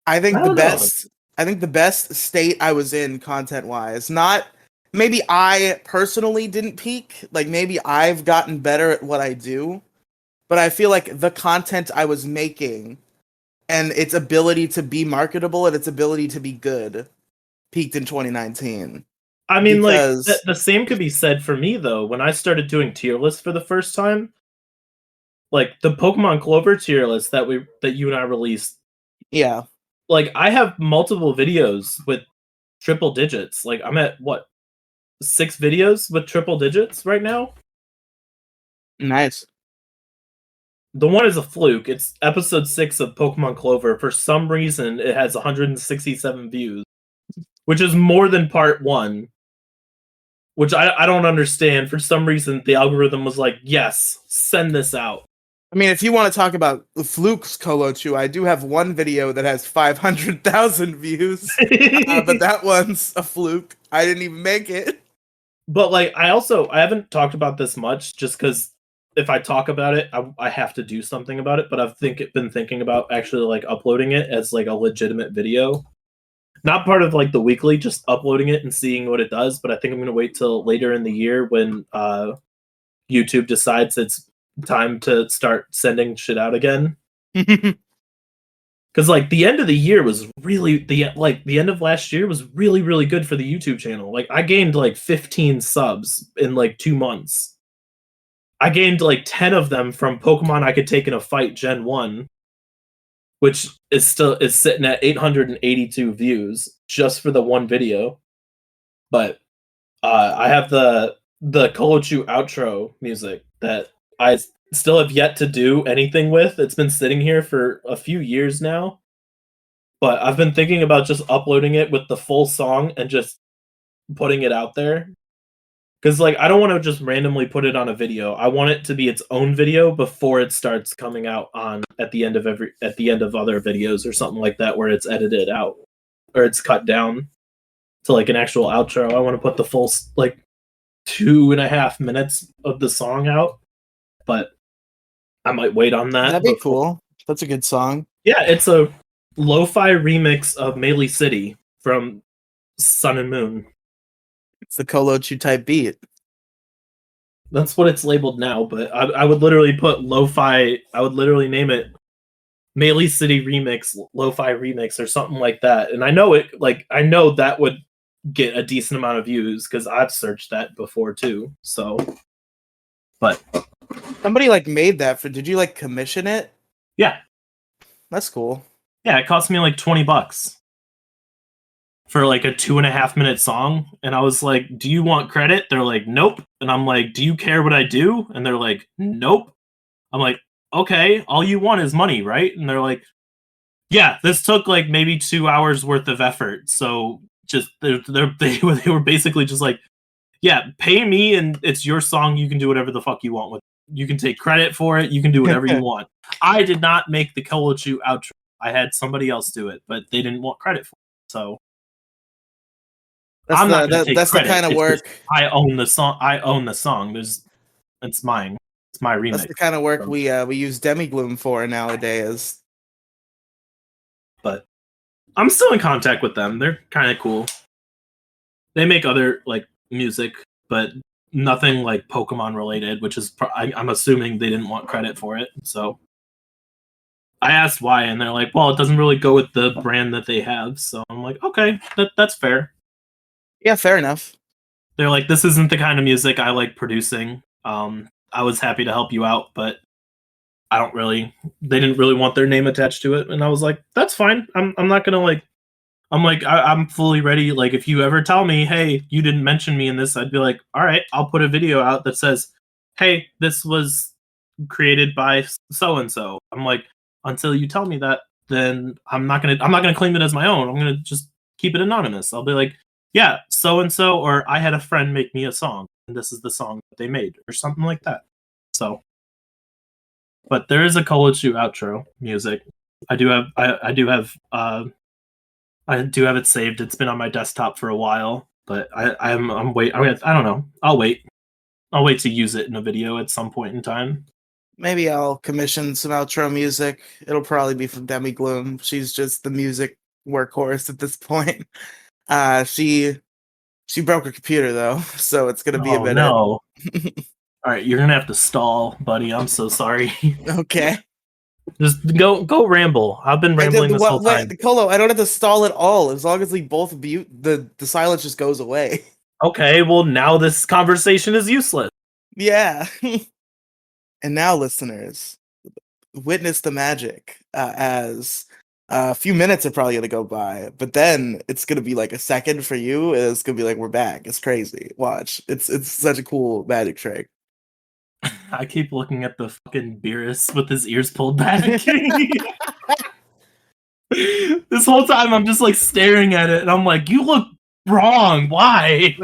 S1: I think the best state I was in content-wise, not maybe I personally didn't peak, like maybe I've gotten better at what I do, but I feel like the content I was making and its ability to be marketable and its ability to be good peaked in 2019.
S2: I mean, because like the same could be said for me though. When I started doing tier lists for the first time, like the Pokemon Clover tier list that you and I released,
S1: yeah,
S2: like I have multiple videos with triple digits. Like I'm at what, 6 videos with triple digits right now.
S1: Nice.
S2: The one is a fluke. It's episode 6 of Pokemon Clover. For some reason, it has 167 views, which is more than part 1. Which I don't understand. For some reason, the algorithm was like, yes, send this out.
S1: I mean, if you want to talk about the flukes, Colo Chew, I do have one video that has 500,000 views, but that one's a fluke. I didn't even make it.
S2: But like, I haven't talked about this much, just because if I talk about it, I have to do something about it. But I've been thinking about actually like uploading it as like a legitimate video. Not part of like the weekly, just uploading it and seeing what it does. But I think I'm going to wait till later in the year when YouTube decides it's time to start sending shit out again. Because like the end of the year was really the end of last year was really really good for the YouTube channel. Like I gained like 15 subs in like 2 months. I gained like 10 of them from Pokemon I could take in a fight Gen 1, which is sitting at 882 views just for the one video. But I have the Colochu outro music that I still have yet to do anything with. It's been sitting here for a few years now. But I've been thinking about just uploading it with the full song and just putting it out there. Because like I don't want to just randomly put it on a video. I want it to be its own video before it starts coming out at the end of other videos or something like that, where it's edited out or it's cut down to like an actual outro. I want to put the full like 2.5 minutes of the song out, but I might wait on that.
S1: That'd be cool. That's a good song.
S2: Yeah, it's a lo-fi remix of Melee City from Sun and Moon.
S1: It's the Colochu type beat.
S2: That's what it's labeled now, but I would literally put lo-fi. I would literally name it Melee City Remix, lo-fi remix, or something like that. And I know that would get a decent amount of views because I've searched that before too. So, but
S1: somebody like made that for. Did you like commission it?
S2: Yeah,
S1: that's cool.
S2: Yeah, it cost me like $20 for like a 2.5 minute song, and I was like, "Do you want credit?" They're like, "Nope," and I'm like, "Do you care what I do?" And they're like, "Nope." I'm like, "Okay, all you want is money, right?" And they're like, "Yeah, this took like maybe 2 hours worth of effort, so just they were basically just like, yeah, pay me and it's your song. You can do whatever the fuck you want with it. You can take credit for it. You can do whatever you want." I did not make the Colochu outro. I had somebody else do it, but they didn't want credit for it. So I'm not going to take
S1: that's
S2: credit.
S1: The kind of work.
S2: I own the song. It's mine. It's my remix.
S1: That's the kind of work we use Demigloom for nowadays.
S2: But I'm still in contact with them. They're kind of cool. They make other like music, but nothing like Pokemon related, which is I'm assuming they didn't want credit for it. So I asked why, and they're like, "Well, it doesn't really go with the brand that they have." So I'm like, "Okay, that's fair."
S1: Yeah, fair enough.
S2: They're like, "This isn't the kind of music I like producing. I was happy to help you out, but they didn't really want their name attached to it." And I was like, "That's fine. I'm not gonna like." I'm fully ready. Like, if you ever tell me, "Hey, you didn't mention me in this," I'd be like, "All right, I'll put a video out that says, 'Hey, this was created by so and so.'" I'm like, until you tell me that, then I'm not gonna claim it as my own. I'm gonna just keep it anonymous. I'll be like, "Yeah, so and so," or "I had a friend make me a song, and this is the song that they made," or something like that. So, but there is a Colochu outro music. I do have it saved. It's been on my desktop for a while, but I'm wait. I don't know. I'll wait. I'll wait to use it in a video at some point in time.
S1: Maybe I'll commission some outro music. It'll probably be from Demigloom. She's just the music workhorse at this point. She broke her computer though, so it's gonna be a minute.
S2: No. All right, you're gonna have to stall, buddy. I'm so sorry.
S1: Okay.
S2: Just go ramble. I've been rambling this whole time.
S1: Colo, I don't have to stall at all. As long as we both mute, the silence just goes away.
S2: Okay, well now this conversation is useless.
S1: Yeah. And now, listeners, witness the magic as a few minutes are probably gonna go by, but then it's gonna be like a second for you. And it's gonna be like we're back. It's crazy. Watch. It's such a cool magic trick.
S2: I keep looking at the fucking Beerus with his ears pulled back. This whole time I'm just like staring at it and I'm like, "You look wrong. Why?"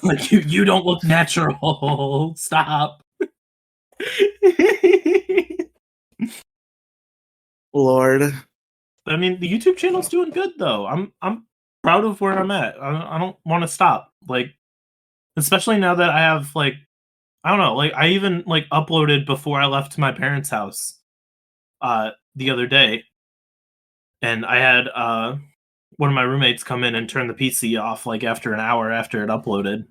S2: Like you don't look natural. Stop.
S1: Lord.
S2: I mean, the YouTube channel's doing good though. I'm proud of where I'm at. I don't want to stop. Like, especially now that I have like, I don't know, like I even like uploaded before I left my parents' house the other day, and I had one of my roommates come in and turn the PC off like after an hour after it uploaded.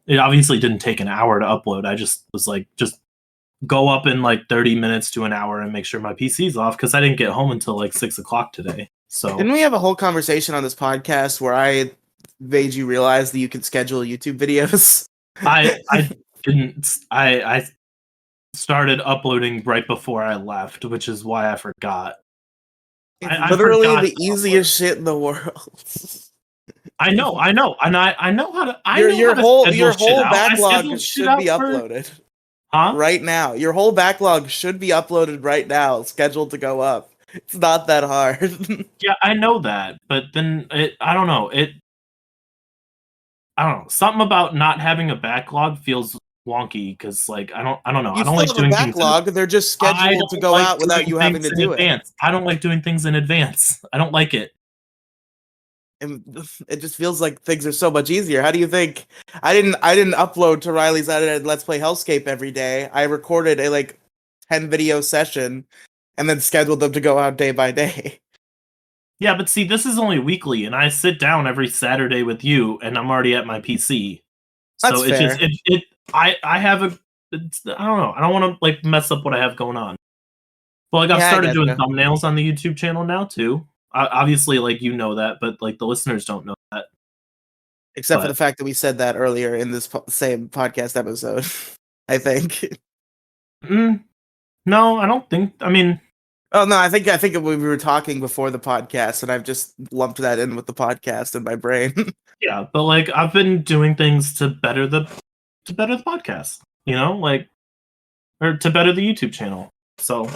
S2: It obviously didn't take an hour to upload. I just was like, just go up in like 30 minutes to an hour and make sure my PC's off because I didn't get home until like 6 o'clock today. So
S1: didn't we have a whole conversation on this podcast where I made you realize that you can schedule YouTube videos?
S2: I didn't. I started uploading right before I left, which is why I forgot.
S1: It's literally the easiest shit in the world.
S2: I know, and I know how to.
S1: Your whole backlog
S2: should
S1: should be uploaded.
S2: Huh?
S1: Right now. Your whole backlog should be uploaded right now, scheduled to go up. It's not that hard.
S2: Yeah, I know that, but then I don't know. I don't know. Something about not having a backlog feels wonky because, like, I don't know.
S1: You
S2: I don't
S1: still
S2: like
S1: have
S2: doing
S1: a backlog. They're just scheduled to go out without you having to do it.
S2: I don't like doing things in advance. I don't like it.
S1: And it just feels like things are so much easier. How do you think? I didn't upload to Riley's edited Let's Play Hellscape every day. I recorded a 10 video session and then scheduled them to go out day by day.
S2: Yeah, but see, this is only weekly, and I sit down every Saturday with you, and I'm already at my PC. So
S1: That's fair.
S2: I have a, I don't know. I don't want to like mess up what I have going on. Well, like I've started doing thumbnails on the YouTube channel now too. Obviously, like you know that, but like the listeners don't know that.
S1: Except for the fact that we said that earlier in this same podcast episode, I think.
S2: No, I don't think. I mean,
S1: oh no, I think we were talking before the podcast, and I've just lumped that in with the podcast in my brain.
S2: Yeah, but like I've been doing things to better the podcast, you know, like or to better the YouTube channel. So,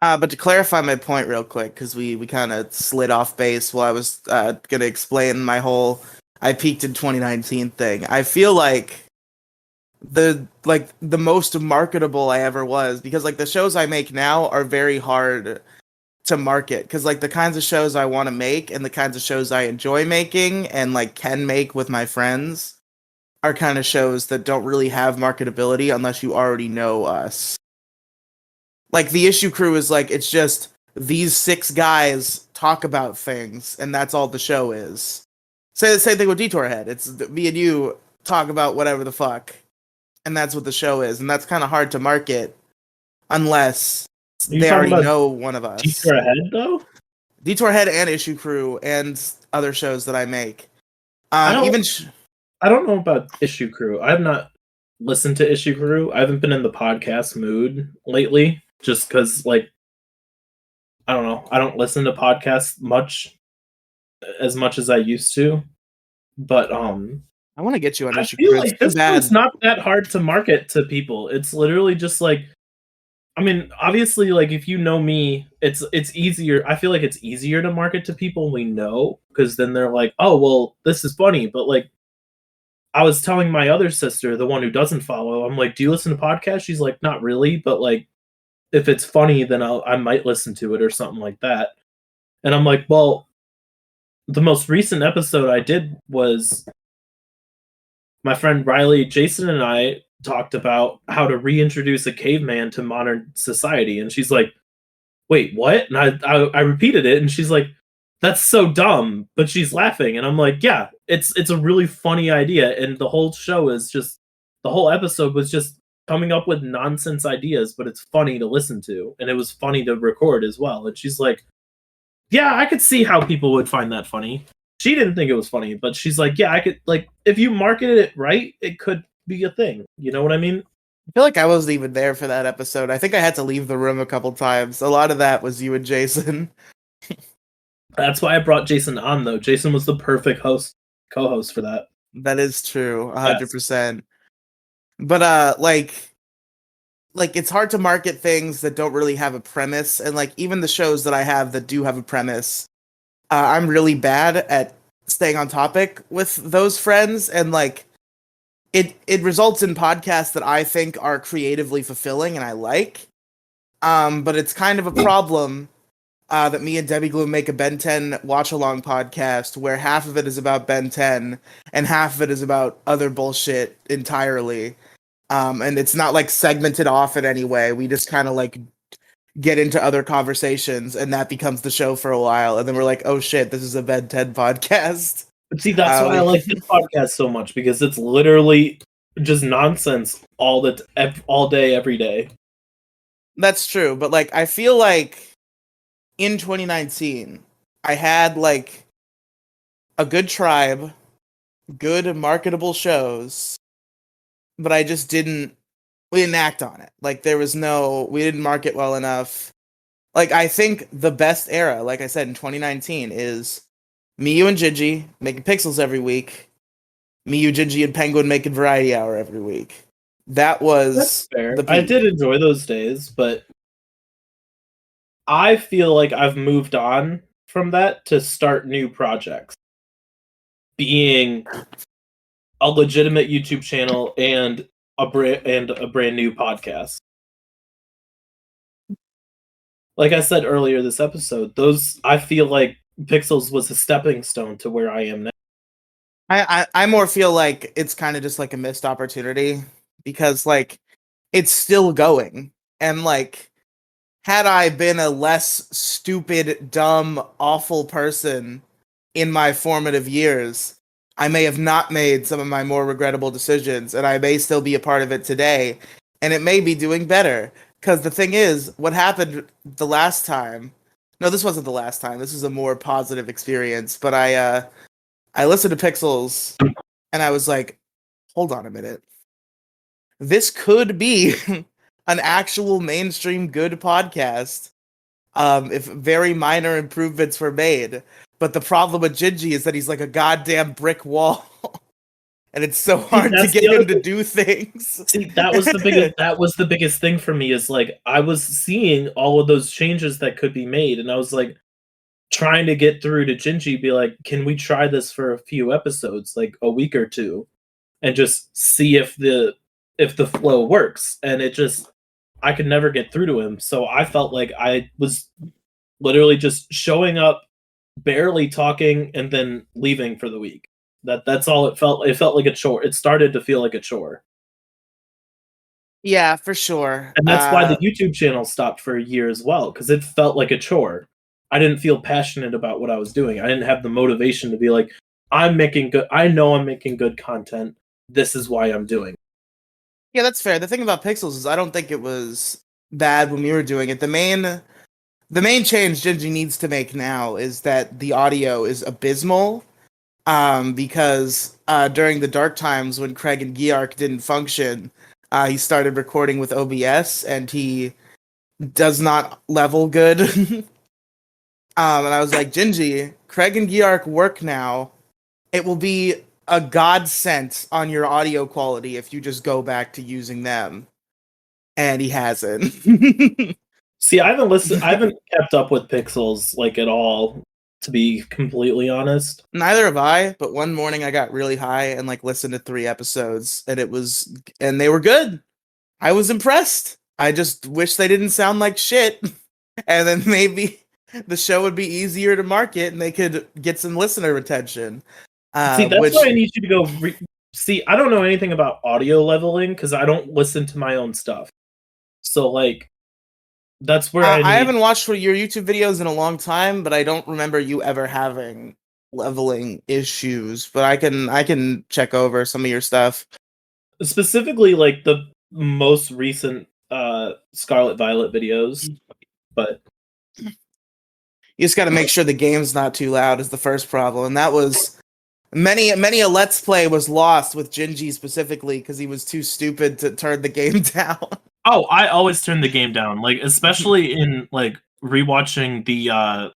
S1: but to clarify my point real quick, because we kind of slid off base while I was gonna explain my whole I peaked in 2019 thing. I feel like the most marketable I ever was, because like the shows I make now are very hard to market, because like the kinds of shows I want to make and the kinds of shows I enjoy making and like can make with my friends are kind of shows that don't really have marketability unless you already know us. Like the Issue Crew is like, it's just these 6 guys talk about things and that's all the show is. Say the same thing with Detour Head. It's me and you talk about whatever the fuck, and that's what the show is, and that's kind of hard to market unless they already know one of us.
S2: Detour Head, though?
S1: Detour Head and Issue Crew and other shows that I make.
S2: I don't know about Issue Crew. I have not listened to Issue Crew. I haven't been in the podcast mood lately, just because, like, I don't know. I don't listen to podcasts as much as I used to. But
S1: I want to get you on Issue
S2: Crew. I feel
S1: like
S2: this one's not that hard to market to people. It's literally just like, I mean, obviously, like if you know me, it's easier. I feel like it's easier to market to people we know, because then they're like, oh, well, this is funny. But like, I was telling my other sister, the one who doesn't follow, I'm like, do you listen to podcasts? She's like, not really, but like, if it's funny, then I might listen to it or something like that. And I'm like, well, the most recent episode I did was my friend Riley, Jason, and I talked about how to reintroduce a caveman to modern society. And she's like, wait, what? And I repeated it, and she's like, that's so dumb, but she's laughing. And I'm like, yeah, it's a really funny idea. And the whole show is just, the whole episode was just coming up with nonsense ideas, but it's funny to listen to. And it was funny to record as well. And she's like, yeah, I could see how people would find that funny. She didn't think it was funny, but she's like, yeah, I could, like, if you marketed it right, it could be a thing. You know what I mean?
S1: I feel like I wasn't even there for that episode. I think I had to leave the room a couple times. A lot of that was you and Jason.
S2: That's why I brought Jason on, though. Jason was the perfect co-host for that.
S1: That is true, 100%. Yes. But like it's hard to market things that don't really have a premise, and like even the shows that I have that do have a premise, I'm really bad at staying on topic with those friends, and like it results in podcasts that I think are creatively fulfilling and I like. But it's kind of a problem that me and Debbie Gloom make a Ben 10 watch-along podcast where half of it is about Ben 10 and half of it is about other bullshit entirely. And it's not like segmented off in any way. We just kind of like get into other conversations, and that becomes the show for a while. And then we're like, oh shit, this is a Ben 10 podcast.
S2: But see, that's why I like this podcast so much, because it's literally just nonsense all day, every day.
S1: That's true, but like I feel like in 2019, I had like a good tribe, good marketable shows, but I just we didn't act on it. Like we didn't market well enough. Like I think the best era, like I said in 2019, is me, you, and Gingy making pixels every week. Me, you, Gingy, and Penguin making Variety Hour every week. That was
S2: fair.
S1: the peak.
S2: I did enjoy those days, but I feel like I've moved on from that to start new projects. Being a legitimate YouTube channel and a brand new podcast. Like I said earlier this episode, I feel like Pixels was a stepping stone to where I am now.
S1: I more feel like it's kind of just like a missed opportunity because like it's still going, and like had I been a less stupid, dumb, awful person in my formative years, I may have not made some of my more regrettable decisions, and I may still be a part of it today, and it may be doing better. Because the thing is, what happened the last time? No, this wasn't the last time. This is a more positive experience. But I listened to Pixels, and I was like, hold on a minute. This could be an actual mainstream good podcast if very minor improvements were made. But the problem with Gingy is that he's like a goddamn brick wall. And it's so hard to get him to do things.
S2: See, that was the biggest thing for me, is like I was seeing all of those changes that could be made, and I was like trying to get through to Gingy, be like, can we try this for a few episodes, like a week or two, and just see if the flow works. And I could never get through to him. So I felt like I was literally just showing up, barely talking, and then leaving for the week. That's all it felt. It felt like a chore. It started to feel like a chore.
S1: Yeah, for sure.
S2: And that's why the YouTube channel stopped for a year as well, because it felt like a chore. I didn't feel passionate about what I was doing. I didn't have the motivation to be like, I know I'm making good content. This is why I'm doing.
S1: Yeah, that's fair. The thing about Pixels is I don't think it was bad when we were doing it. The main change Gingy needs to make now is that the audio is abysmal. Because during the dark times when Craig and Geark didn't function, he started recording with OBS, and he does not level good. And I was like, Gingy, Craig and Geark work now. It will be a godsend on your audio quality if you just go back to using them. And he hasn't.
S2: See, I haven't kept up with Pixels like at all, to be completely honest.
S1: Neither have I, but one morning I got really high and like listened to 3 episodes, and they were good. I was impressed. I just wish they didn't sound like shit. And then maybe the show would be easier to market and they could get some listener retention.
S2: See, that's why I need you to go see, I don't know anything about audio leveling because I don't listen to my own stuff. So like that's where
S1: I haven't watched your YouTube videos in a long time, but I don't remember you ever having leveling issues. But I can check over some of your stuff.
S2: Specifically like the most recent Scarlet Violet videos. But
S1: you just got to make sure the game's not too loud is the first problem. And that was many a Let's Play was lost with Gingy specifically because he was too stupid to turn the game down.
S2: Oh, I always turn the game down, like especially in like rewatching the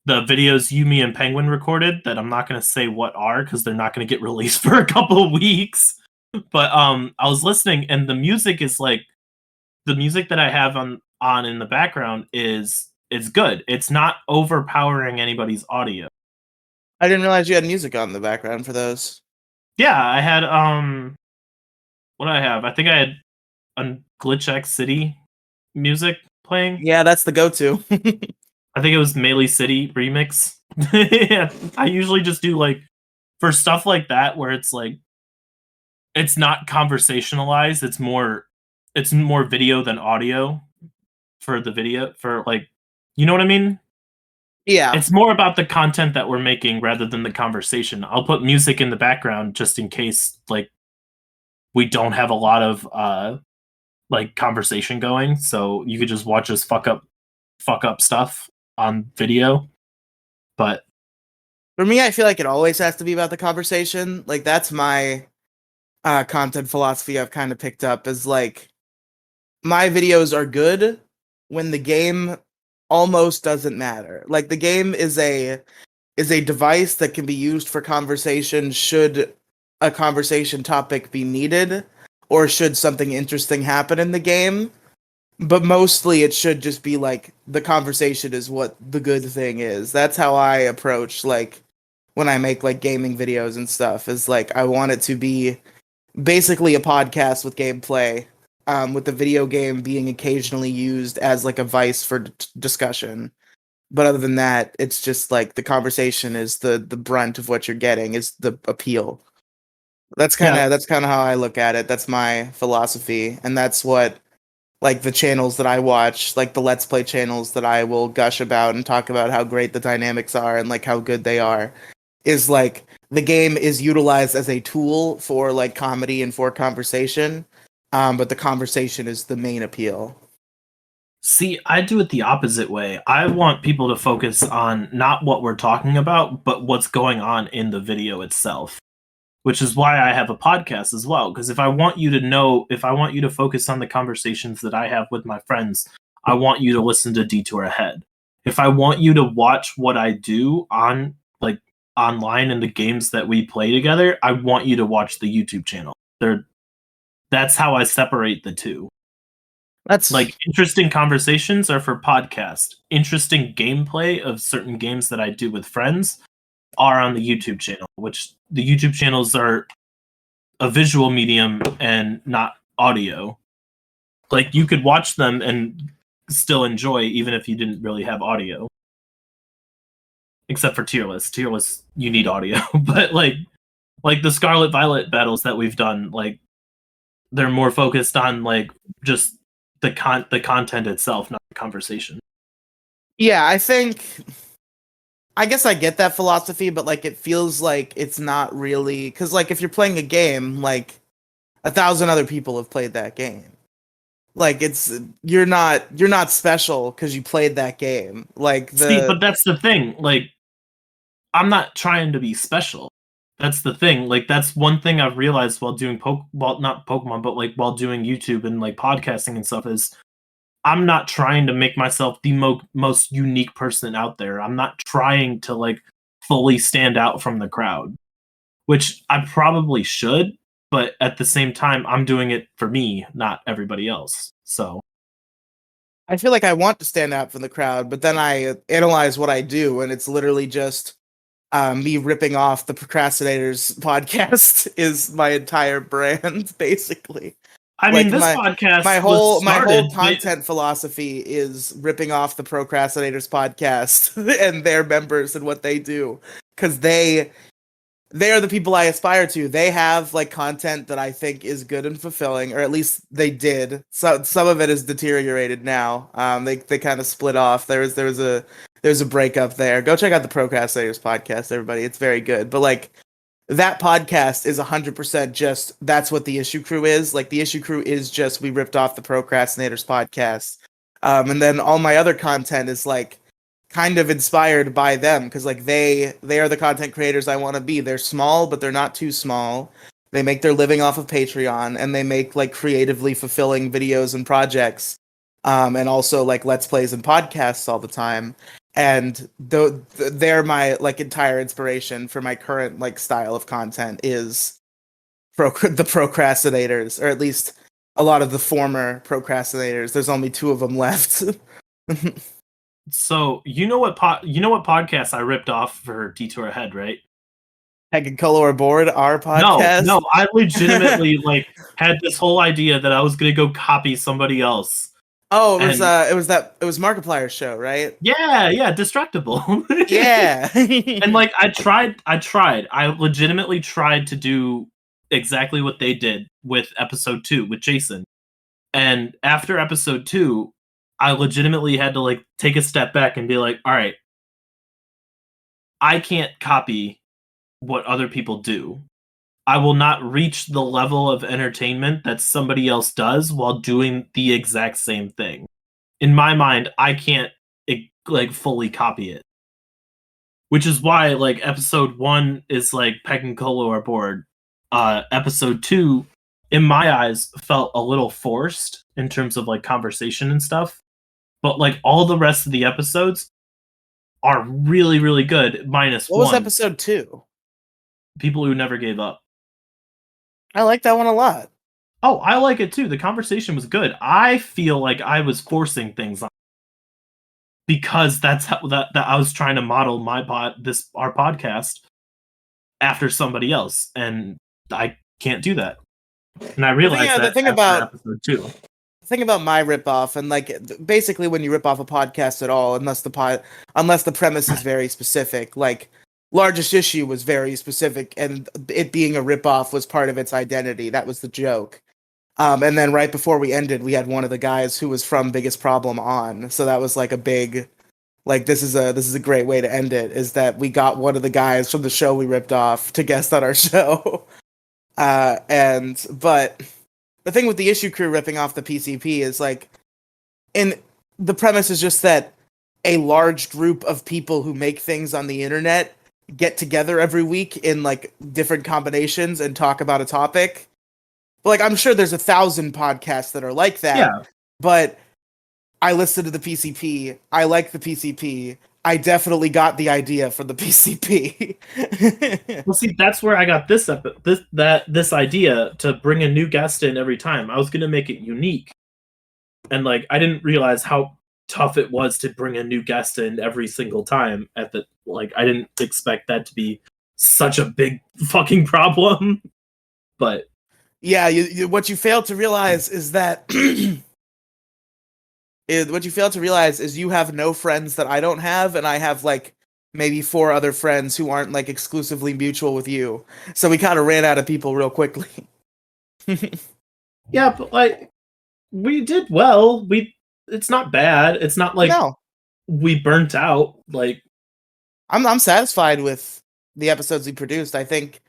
S2: videos you, me, and Penguin recorded that I'm not going to say what are because they're not going to get released for a couple of weeks. But I was listening, and the music is like the music that I have on in the background is good. It's not overpowering anybody's audio.
S1: I didn't realize you had music on in the background for those.
S2: Yeah, I had what did I have? I think I had a Glitch X City music playing.
S1: Yeah, that's the go-to.
S2: I think it was Melee City remix. Yeah, I usually just do like for stuff like that where it's like it's not conversationalized. It's more video than audio for the video for like, you know what I mean?
S1: Yeah.
S2: It's more about the content that we're making rather than the conversation. I'll put music in the background just in case, like, we don't have a lot of like conversation going, so you could just watch us fuck up stuff on video. But
S1: for me, I feel like it always has to be about the conversation. Like that's my content philosophy I've kind of picked up is like my videos are good when the game almost doesn't matter. Like the game is a device that can be used for conversation should a conversation topic be needed or should something interesting happen in the game. But mostly it should just be like the conversation is what the good thing is. That's how I approach like when I make like gaming videos and stuff is like I want it to be basically a podcast with gameplay, with the video game being occasionally used as like a vice for discussion. But other than that, it's just like the conversation is the brunt of what you're getting is the appeal.
S2: yeah,
S1: That's kind of how I look at it. That's my philosophy, and that's what like the channels that I watch, like the Let's Play channels that I will gush about and talk about how great the dynamics are and like how good they are, is like the game is utilized as a tool for like comedy and for conversation, but the conversation is the main appeal.
S2: see, I do it the opposite way. I want people to focus on not what we're talking about, but what's going on in the video itself. Which is why I have a podcast as well. Because if I want you to know, if I want you to focus on the conversations that I have with my friends, I want you to listen to Detour Ahead. If I want you to watch what I do on like online in the games that we play together, I want you to watch the YouTube channel. That's how I separate the two.
S1: That's
S2: Like interesting conversations are for podcast. Interesting gameplay of certain games that I do with friends are on the YouTube channel, which the YouTube channels are a visual medium and not audio. Like you could watch them and still enjoy even if you didn't really have audio. Except for tier list. Tier list you need audio. But like the Scarlet Violet battles that we've done, like they're more focused on like just the content itself, not the conversation.
S1: yeah, I guess I get that philosophy, but like it feels like it's not really because like if you're playing a game, like 1,000 other people have played that game. Like it's you're not special because you played that game. Like
S2: See,
S1: the
S2: but that's the thing. Like I'm not trying to be special. That's the thing. Like that's one thing I've realized while doing well, not Pokemon, but like while doing YouTube and like podcasting and stuff is I'm not trying to make myself the most unique person out there. I'm not trying to like fully stand out from the crowd, which I probably should, but at the same time I'm doing it for me, not everybody else. So,
S1: I feel like I want to stand out from the crowd, but then I analyze what I do, and it's literally just me ripping off the Procrastinators podcast is my entire brand, basically.
S2: I mean,
S1: Like
S2: this podcast was
S1: my whole
S2: started
S1: content philosophy is ripping off the Procrastinators podcast and their members and what they do, because they are the people I aspire to. They have like content that I think is good and fulfilling, or at least they did. So some of it is deteriorated now. They kind of split off. There's a breakup there. Go check out the Procrastinators podcast, everybody. It's very good. But like that podcast is 100% just that's what the issue crew is. Like the issue crew is just we ripped off the Procrastinators podcast. And then all my other content is like kind of inspired by them because like they are the content creators I want to be. They're small, but they're not too small. They make their living off of Patreon and they make like creatively fulfilling videos and projects, and also like let's plays and podcasts all the time. And they're my like entire inspiration for my current like style of content is the procrastinators, or at least a lot of the former procrastinators. There's only two of them left.
S2: so you know what podcast I ripped off for Detour Ahead, right?
S1: Heck and Colo are bored, our
S2: No,
S1: podcast.
S2: no, I legitimately like had this whole idea that I was gonna go copy somebody else.
S1: Oh,
S2: And
S1: it was Markiplier's show, right?
S2: yeah, Destructible.
S1: Yeah.
S2: And like I legitimately tried to do exactly what they did with episode 2 with Jason. And after episode 2, I legitimately had to like take a step back and be like, all right, I can't copy what other people do. I will not reach the level of entertainment that somebody else does while doing the exact same thing. In my mind, I can't like fully copy it. Which is why like episode 1 is like Peg and Colo are bored. Episode 2, in my eyes, felt a little forced in terms of like conversation and stuff. But like all the rest of the episodes are really, really good, minus
S1: what was
S2: one.
S1: episode 2?
S2: People Who Never Gave Up.
S1: I like that one a lot.
S2: Oh, I like it too. The conversation was good. I feel like I was forcing things on because that's how that I was trying to model our podcast after somebody else, and I can't do that. And I realized
S1: the
S2: that
S1: thing
S2: after
S1: about
S2: episode 2.
S1: the thing about my ripoff, and like basically when you rip off a podcast at all, unless the premise is very specific, like Largest Issue was very specific, and it being a ripoff was part of its identity. That was the joke. And then right before we ended, we had one of the guys who was from Biggest Problem on, so that was like a big, like this is a great way to end it. Is that we got one of the guys from the show we ripped off to guest on our show, but the thing with the Issue Crew ripping off the PCP is like, the premise is just that a large group of people who make things on the internet get together every week in like different combinations and talk about a topic. But like I'm sure there's 1,000 podcasts that are like that.
S2: Yeah.
S1: But I listened to the PCP. I like the PCP. I definitely got the idea for the PCP.
S2: Well, see, that's where I got this idea to bring a new guest in every time. I was going to make it unique, and like I didn't realize how tough it was to bring a new guest in every single time. I didn't expect that to be such a big fucking problem. But
S1: yeah, what you failed to realize is that what you fail to realize is you have no friends that I don't have, and I have like maybe 4 other friends who aren't like exclusively mutual with you. So we kind of ran out of people real quickly.
S2: Yeah, but like we did well. It's not bad. It's not like we burnt out. Like
S1: I'm satisfied with the episodes we produced. I think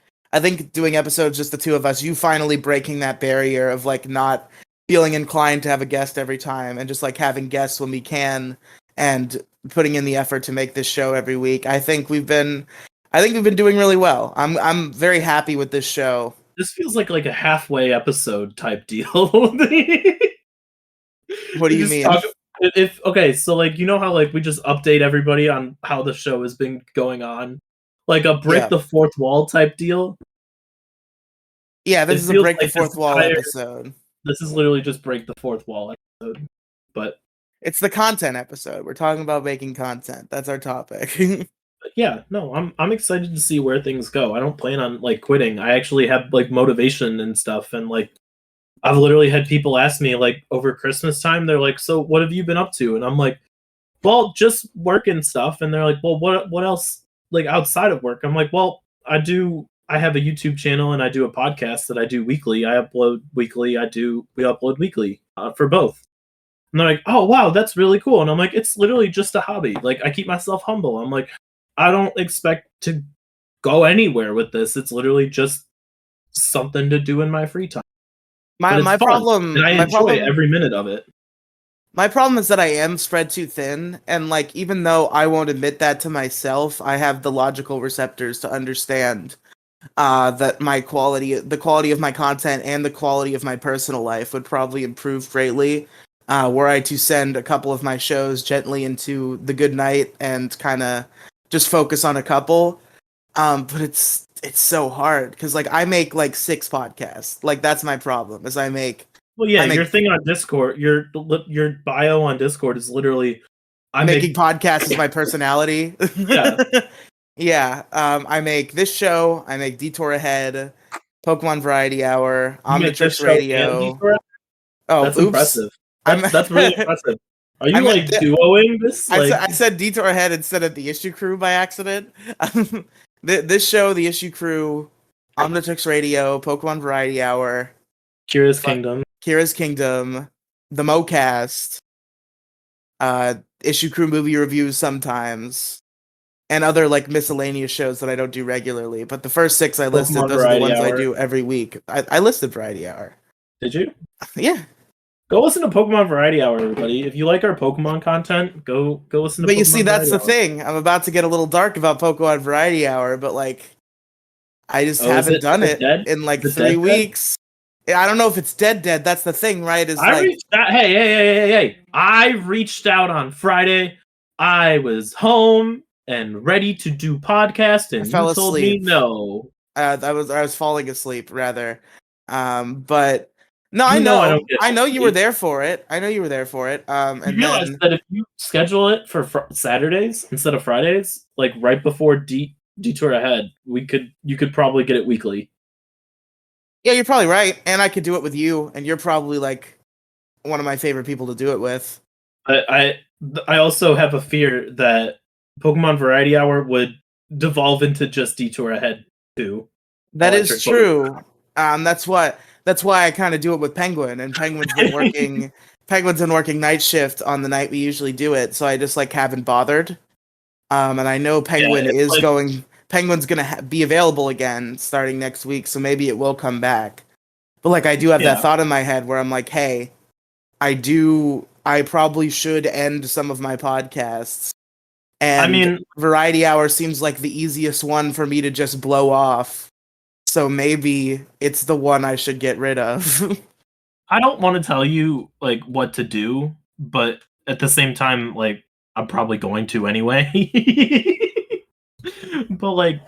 S1: doing episodes just the two of us, you finally breaking that barrier of like not feeling inclined to have a guest every time and just like having guests when we can and putting in the effort to make this show every week. I think we've been doing really well. I'm very happy with this show.
S2: This feels like a halfway episode type deal.
S1: What do you mean?
S2: So like you know how like we just update everybody on how the show has been going on, like a break the fourth wall type deal.
S1: Yeah, this is a break the fourth wall episode.
S2: This is literally just break the fourth wall episode, but
S1: it's the content episode. We're talking about making content. That's our topic.
S2: But yeah, no, I'm excited to see where things go. I don't plan on like quitting. I actually have like motivation and stuff, and like I've literally had people ask me like over Christmas time, they're like, "So what have you been up to?" And I'm like, "Well, just work and stuff." And they're like, "Well, what else like outside of work?" I'm like, "Well, I have a YouTube channel and I do a podcast that I do weekly. I upload weekly. We upload weekly for both." And they're like, "Oh, wow, that's really cool." And I'm like, "It's literally just a hobby. Like I keep myself humble." I'm like, I don't expect to go anywhere with this. It's literally just something to do in my free time.
S1: My problem,
S2: and I enjoy every minute of it.
S1: My problem is that I am spread too thin, and like even though I won't admit that to myself, I have the logical receptors to understand that the quality of my content and the quality of my personal life would probably improve greatly were I to send a couple of my shows gently into the good night and kind of just focus on a couple. But it's so hard because like I make like 6 podcasts. Like that's my problem. Is I make.
S2: Well, yeah, your thing on Discord, your bio on Discord is literally
S1: making podcasts is my personality.
S2: Yeah.
S1: Yeah. I make this show. I make Detour Ahead, Pokemon Variety Hour, Omnitrix Radio.
S2: Oh, that's impressive. That's really impressive. Are you like duoing this?
S1: I said Detour Ahead instead of the Issue Crew by accident. This show, the Issue Crew, Omnitrix Radio, Pokemon Variety Hour,
S2: Kira's Kingdom,
S1: the MoCast, Issue Crew movie reviews sometimes, and other like miscellaneous shows that I don't do regularly. But the first 6 I listed,
S2: Pokemon
S1: those are the
S2: Variety
S1: ones I
S2: Hour.
S1: do every week. I listed Variety Hour.
S2: Did you?
S1: Yeah.
S2: Go listen to Pokemon Variety Hour, everybody. If you like our Pokemon content, go listen to
S1: But
S2: Pokemon
S1: you see, that's
S2: Variety
S1: the
S2: Hour.
S1: thing. I'm about to get a little dark about Pokemon Variety Hour, but like, I just haven't done it in like 3 weeks. I don't know if it's dead. That's the thing, right? Is
S2: I
S1: like,
S2: reached out, hey. I reached out on Friday. I was home and ready to do podcast, and you told me no.
S1: I was falling asleep rather. But no,
S2: I don't get
S1: I know you were
S2: sleep.
S1: there for it. I know you were there for it.
S2: You
S1: And
S2: realize
S1: then
S2: that if you schedule it for Saturdays instead of Fridays, like right before Detour Ahead, you could probably get it weekly.
S1: yeah, you're probably right. And I could do it with you, and you're probably like one of my favorite people to do it with.
S2: I also have a fear that Pokemon Variety Hour would devolve into just Detour Ahead too.
S1: That is true. That's why I kind of do it with Penguin, and Penguin's been working night shift on the night we usually do it, so I just like haven't bothered. And I know Penguin's gonna be available again starting next week, so maybe it will come back. But like, I do have that thought in my head where I'm like, hey, I probably should end some of my podcasts. And
S2: I mean,
S1: Variety Hour seems like the easiest one for me to just blow off. So maybe it's the one I should get rid of.
S2: I don't want to tell you like what to do, but at the same time, like I'm probably going to anyway. But like,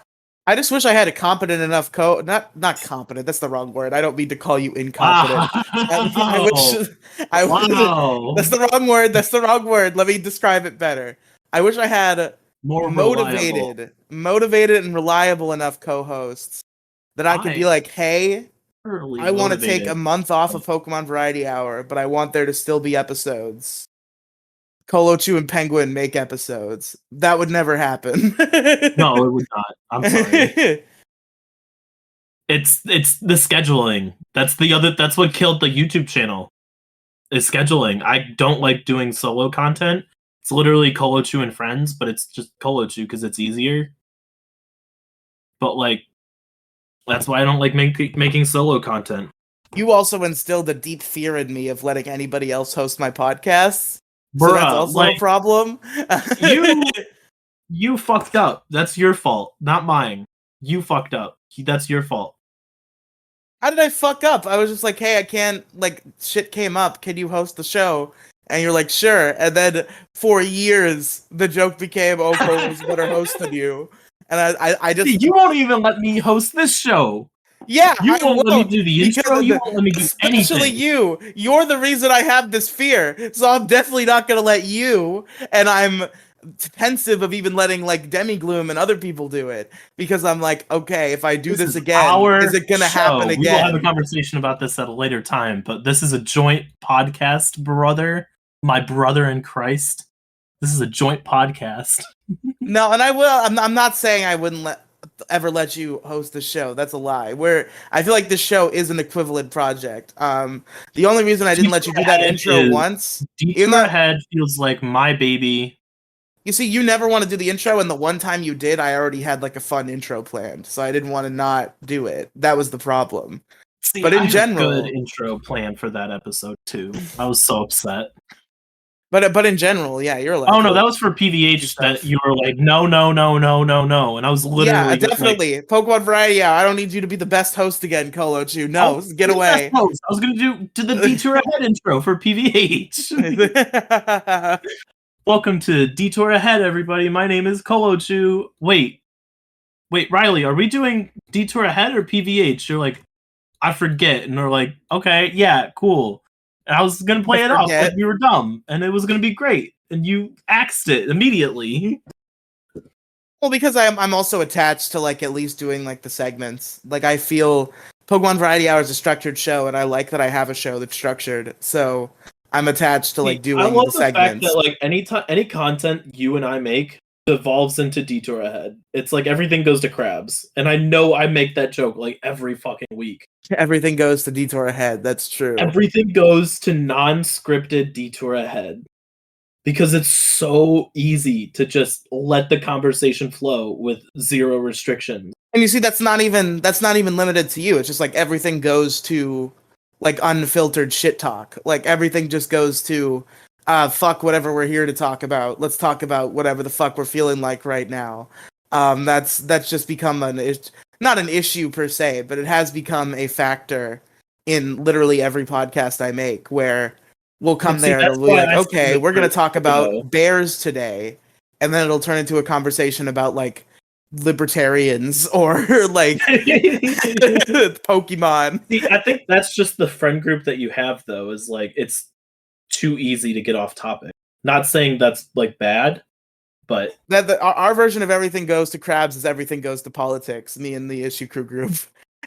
S1: I just wish I had a competent enough not competent. That's the wrong word. I don't mean to call you incompetent. I wish that's the wrong word. That's the wrong word. Let me describe it better. I wish I had
S2: more
S1: motivated and reliable enough co-hosts that I could be like, hey, I want to take a month off of Pokemon Variety Hour, but I want there to still be episodes. Colo, Chew, and Penguin make episodes. That would never happen.
S2: No, it would not. I'm sorry. It's the scheduling. That's what killed the YouTube channel. Is scheduling. I don't like doing solo content. It's literally Colo, Chew, and friends, but it's just Colo, Chew because it's easier. But like, that's why I don't like making solo content.
S1: You also instilled a deep fear in me of letting anybody else host my podcasts.
S2: Bruh,
S1: so that's also a problem.
S2: You fucked up. That's your fault, not mine. You fucked up. That's your fault.
S1: How did I fuck up? I was just like, hey, I can't, like, shit came up. Can you host the show? And you're like, sure. And then for years, the joke became, oh, Colo's better host than you. And I just...
S2: You won't even let me host this show.
S1: Yeah,
S2: you won't let me do the intro. You won't let me do anything.
S1: Especially you. You're the reason I have this fear. So I'm definitely not going to let you. And I'm pensive of even letting like Demigloom and other people do it because I'm like, okay, if I do this again, is it gonna happen again?
S2: We will have a conversation about this at a later time, but this is a joint podcast, brother. My brother in Christ. This is a joint podcast.
S1: No, and I will. I'm not saying I wouldn't ever let you host the show. That's a lie. Where I feel like this show is an equivalent project. The only reason I didn't let you do that intro once,
S2: Detour Ahead feels like my baby.
S1: You see, you never want to do the intro, and the one time you did, I already had like a fun intro planned, so I didn't want to not do it. That was the problem.
S2: See,
S1: but in
S2: I
S1: general,
S2: had a good intro plan for that episode too. I was so upset.
S1: But in general, yeah, you're like,
S2: oh no, that was for PVH. That you were like, no, and I was literally
S1: definitely like, Pokemon Variety Hour. I don't need you to be the best host again, Colo Chew. No, get away.
S2: I was gonna do the Detour Ahead intro for PVH. Welcome to Detour Ahead, everybody. My name is Colo Chew. Wait, Riely, are we doing Detour Ahead or PVH? You're like, I forget, and they're like, okay, yeah, cool. And I was gonna play it off like we were dumb, and it was gonna be great, and you axed it immediately.
S1: Well, because I'm also attached to like at least doing like the segments. Like I feel Pokemon Variety Hour is a structured show, and I like that I have a show that's structured. So I'm attached to like doing the segments. I love the fact
S2: that like any content you and I make devolves into Detour Ahead. It's like everything goes to crabs, and I know I make that joke like every fucking week.
S1: Everything goes to Detour Ahead. That's true.
S2: Everything goes to non-scripted Detour Ahead. because it's so easy to just let the conversation flow with zero restrictions.
S1: And you see, that's not even limited to you. It's just like everything goes to like unfiltered shit talk. Like everything just goes to fuck whatever we're here to talk about. Let's talk about whatever the fuck we're feeling like right now. That's just become not an issue per se, but it has become a factor in literally every podcast I make, where we'll come there and it'll be like, okay, we're gonna talk about bears today, and then it'll turn into a conversation about like libertarians or like Pokemon.
S2: See, I think that's just the friend group that you have, though, is like it's too easy to get off topic. Not saying that's like bad, but
S1: our version of everything goes to crabs is everything goes to politics. Me and the issue crew group.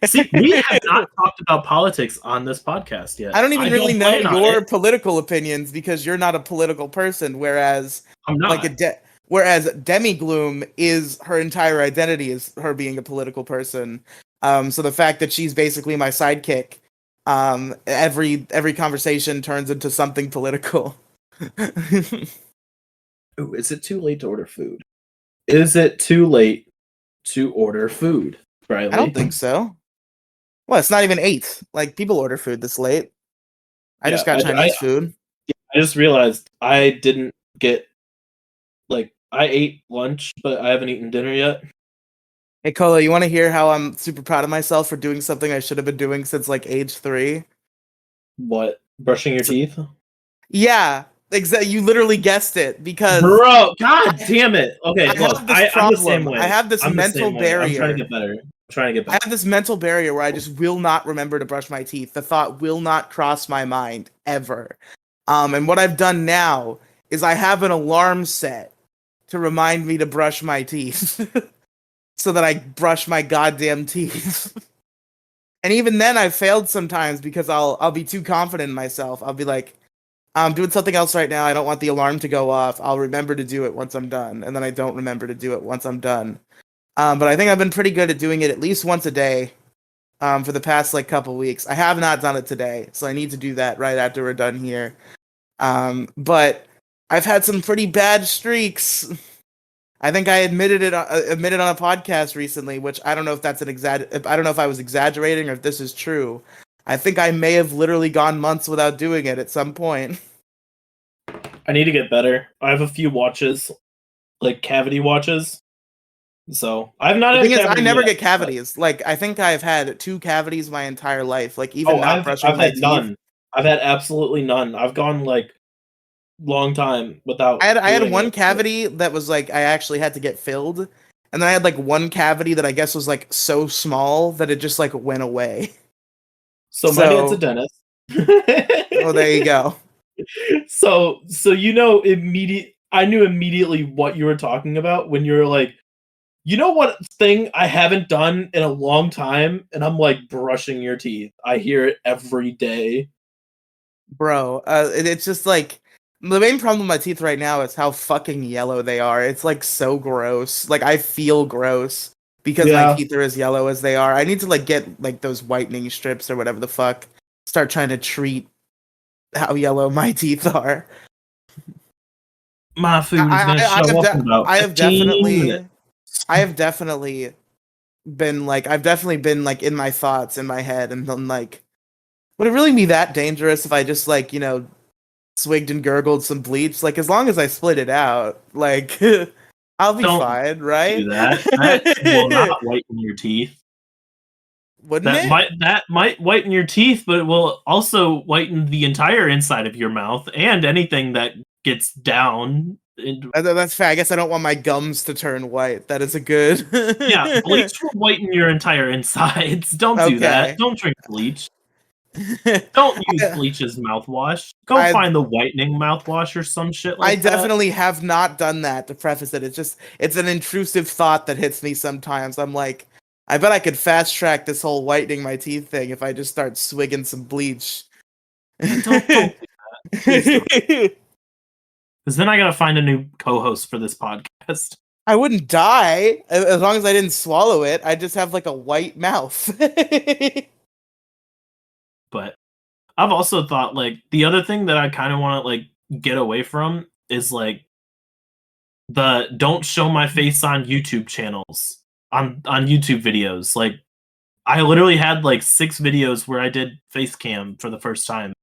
S2: See, we have not talked about politics on this podcast yet.
S1: I don't even really know your political opinions because you're not a political person, whereas
S2: I'm not.
S1: Like whereas Demi Gloom is, her entire identity is her being a political person. So the fact that she's basically my sidekick, every conversation turns into something political.
S2: Ooh, is it too late to order food? Is it too late to order food, Riely?
S1: I don't think so. Well, it's not even 8. Like, people order food this late. I just got Chinese food.
S2: I just realized I didn't get, like, I ate lunch, but I haven't eaten dinner yet.
S1: Hey, Colo, you want to hear how I'm super proud of myself for doing something I should have been doing since, like, age 3?
S2: What? Brushing your teeth?
S1: Yeah. Exactly. You literally guessed it, because
S2: bro, god damn it. Okay,
S1: I'm the same way. I have this mental barrier.
S2: I'm trying to get better.
S1: I have this mental barrier where I just will not remember to brush my teeth. The thought will not cross my mind ever. And what I've done now is I have an alarm set to remind me to brush my teeth, so that I brush my goddamn teeth. And even then, I've failed sometimes because I'll be too confident in myself. I'll be like, I'm doing something else right now. I don't want the alarm to go off. I'll remember to do it once I'm done. And then I don't remember to do it once I'm done. But I think I've been pretty good at doing it at least once a day for the past like couple weeks. I have not done it today, so I need to do that right after we're done here. But I've had some pretty bad streaks. I think I admitted on a podcast recently, which I don't know if that's I don't know if I was exaggerating or if this is true. I think I may have literally gone months without doing it at some point.
S2: I need to get better. I have a few watches, like cavity watches. So I've not.
S1: The thing is, I never get cavities. But like, I think I've had 2 cavities my entire life. Like, even not brushing my teeth.
S2: None. I've had absolutely none. I've gone like long time without.
S1: I had one cavity that was like I actually had to get filled, and then I had like one cavity that I guess was like so small that it just like went away.
S2: So my dad's a dentist.
S1: Oh, there you go.
S2: So you know, I knew immediately what you were talking about when you were like, you know what thing I haven't done in a long time, and I'm like brushing your teeth. I hear it every day,
S1: bro. It's just like the main problem with my teeth right now is how fucking yellow they are. It's like so gross. Like I feel gross because my teeth are as yellow as they are. I need to like get like those whitening strips or whatever the fuck. Start trying to treat how yellow my teeth are.
S2: My food is gonna show up about
S1: I have definitely been like in my thoughts in my head, and I'm like, would it really be that dangerous if I just like, you know, swigged and gurgled some bleach? Like, as long as I split it out, like I'll be fine, right?
S2: Do that. That will not whiten your teeth.
S1: Wouldn't it?
S2: That might whiten your teeth, but it will also whiten the entire inside of your mouth and anything that gets down.
S1: That's fair. I guess I don't want my gums to turn white. That is a good.
S2: Yeah, bleach will whiten your entire insides. Don't do that. Don't drink bleach. Don't use bleach as mouthwash. Go find the whitening mouthwash or some shit like that.
S1: I definitely have not done that, to preface it. It's an intrusive thought that hits me sometimes. I'm like, I bet I could fast track this whole whitening my teeth thing if I just start swigging some bleach.
S2: Don't do that. Because then I gotta find a new co-host for this podcast.
S1: I wouldn't die as long as I didn't swallow it. I'd just have like a white mouth.
S2: But I've also thought like the other thing that I kind of want to like get away from is like the don't show my face on YouTube channels on YouTube videos. Like I literally had like 6 videos where I did face cam for the first time.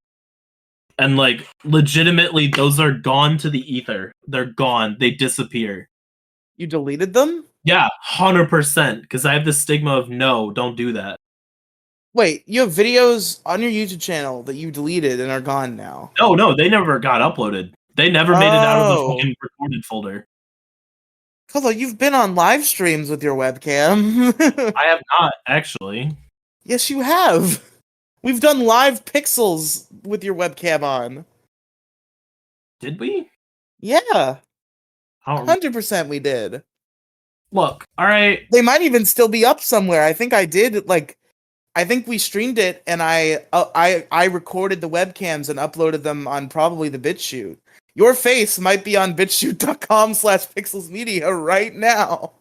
S2: And like legitimately those are gone to the ether. They're gone. They disappear.
S1: You deleted them?
S2: Yeah, 100% because I have the stigma of no, don't do that.
S1: Wait, you have videos on your YouTube channel that you deleted and are gone now?
S2: No, they never got uploaded. They never made it out of the fucking recorded folder.
S1: Colo, you've been on live streams with your webcam.
S2: I have not, actually.
S1: Yes, you have. We've done live pixels with your webcam on.
S2: Did we?
S1: Yeah. 100% we did.
S2: Look, alright.
S1: They might even still be up somewhere. I think I did, like, I think we streamed it and I recorded the webcams and uploaded them on probably the BitChute. Your face might be on bitchute.com/pixelsmedia right now.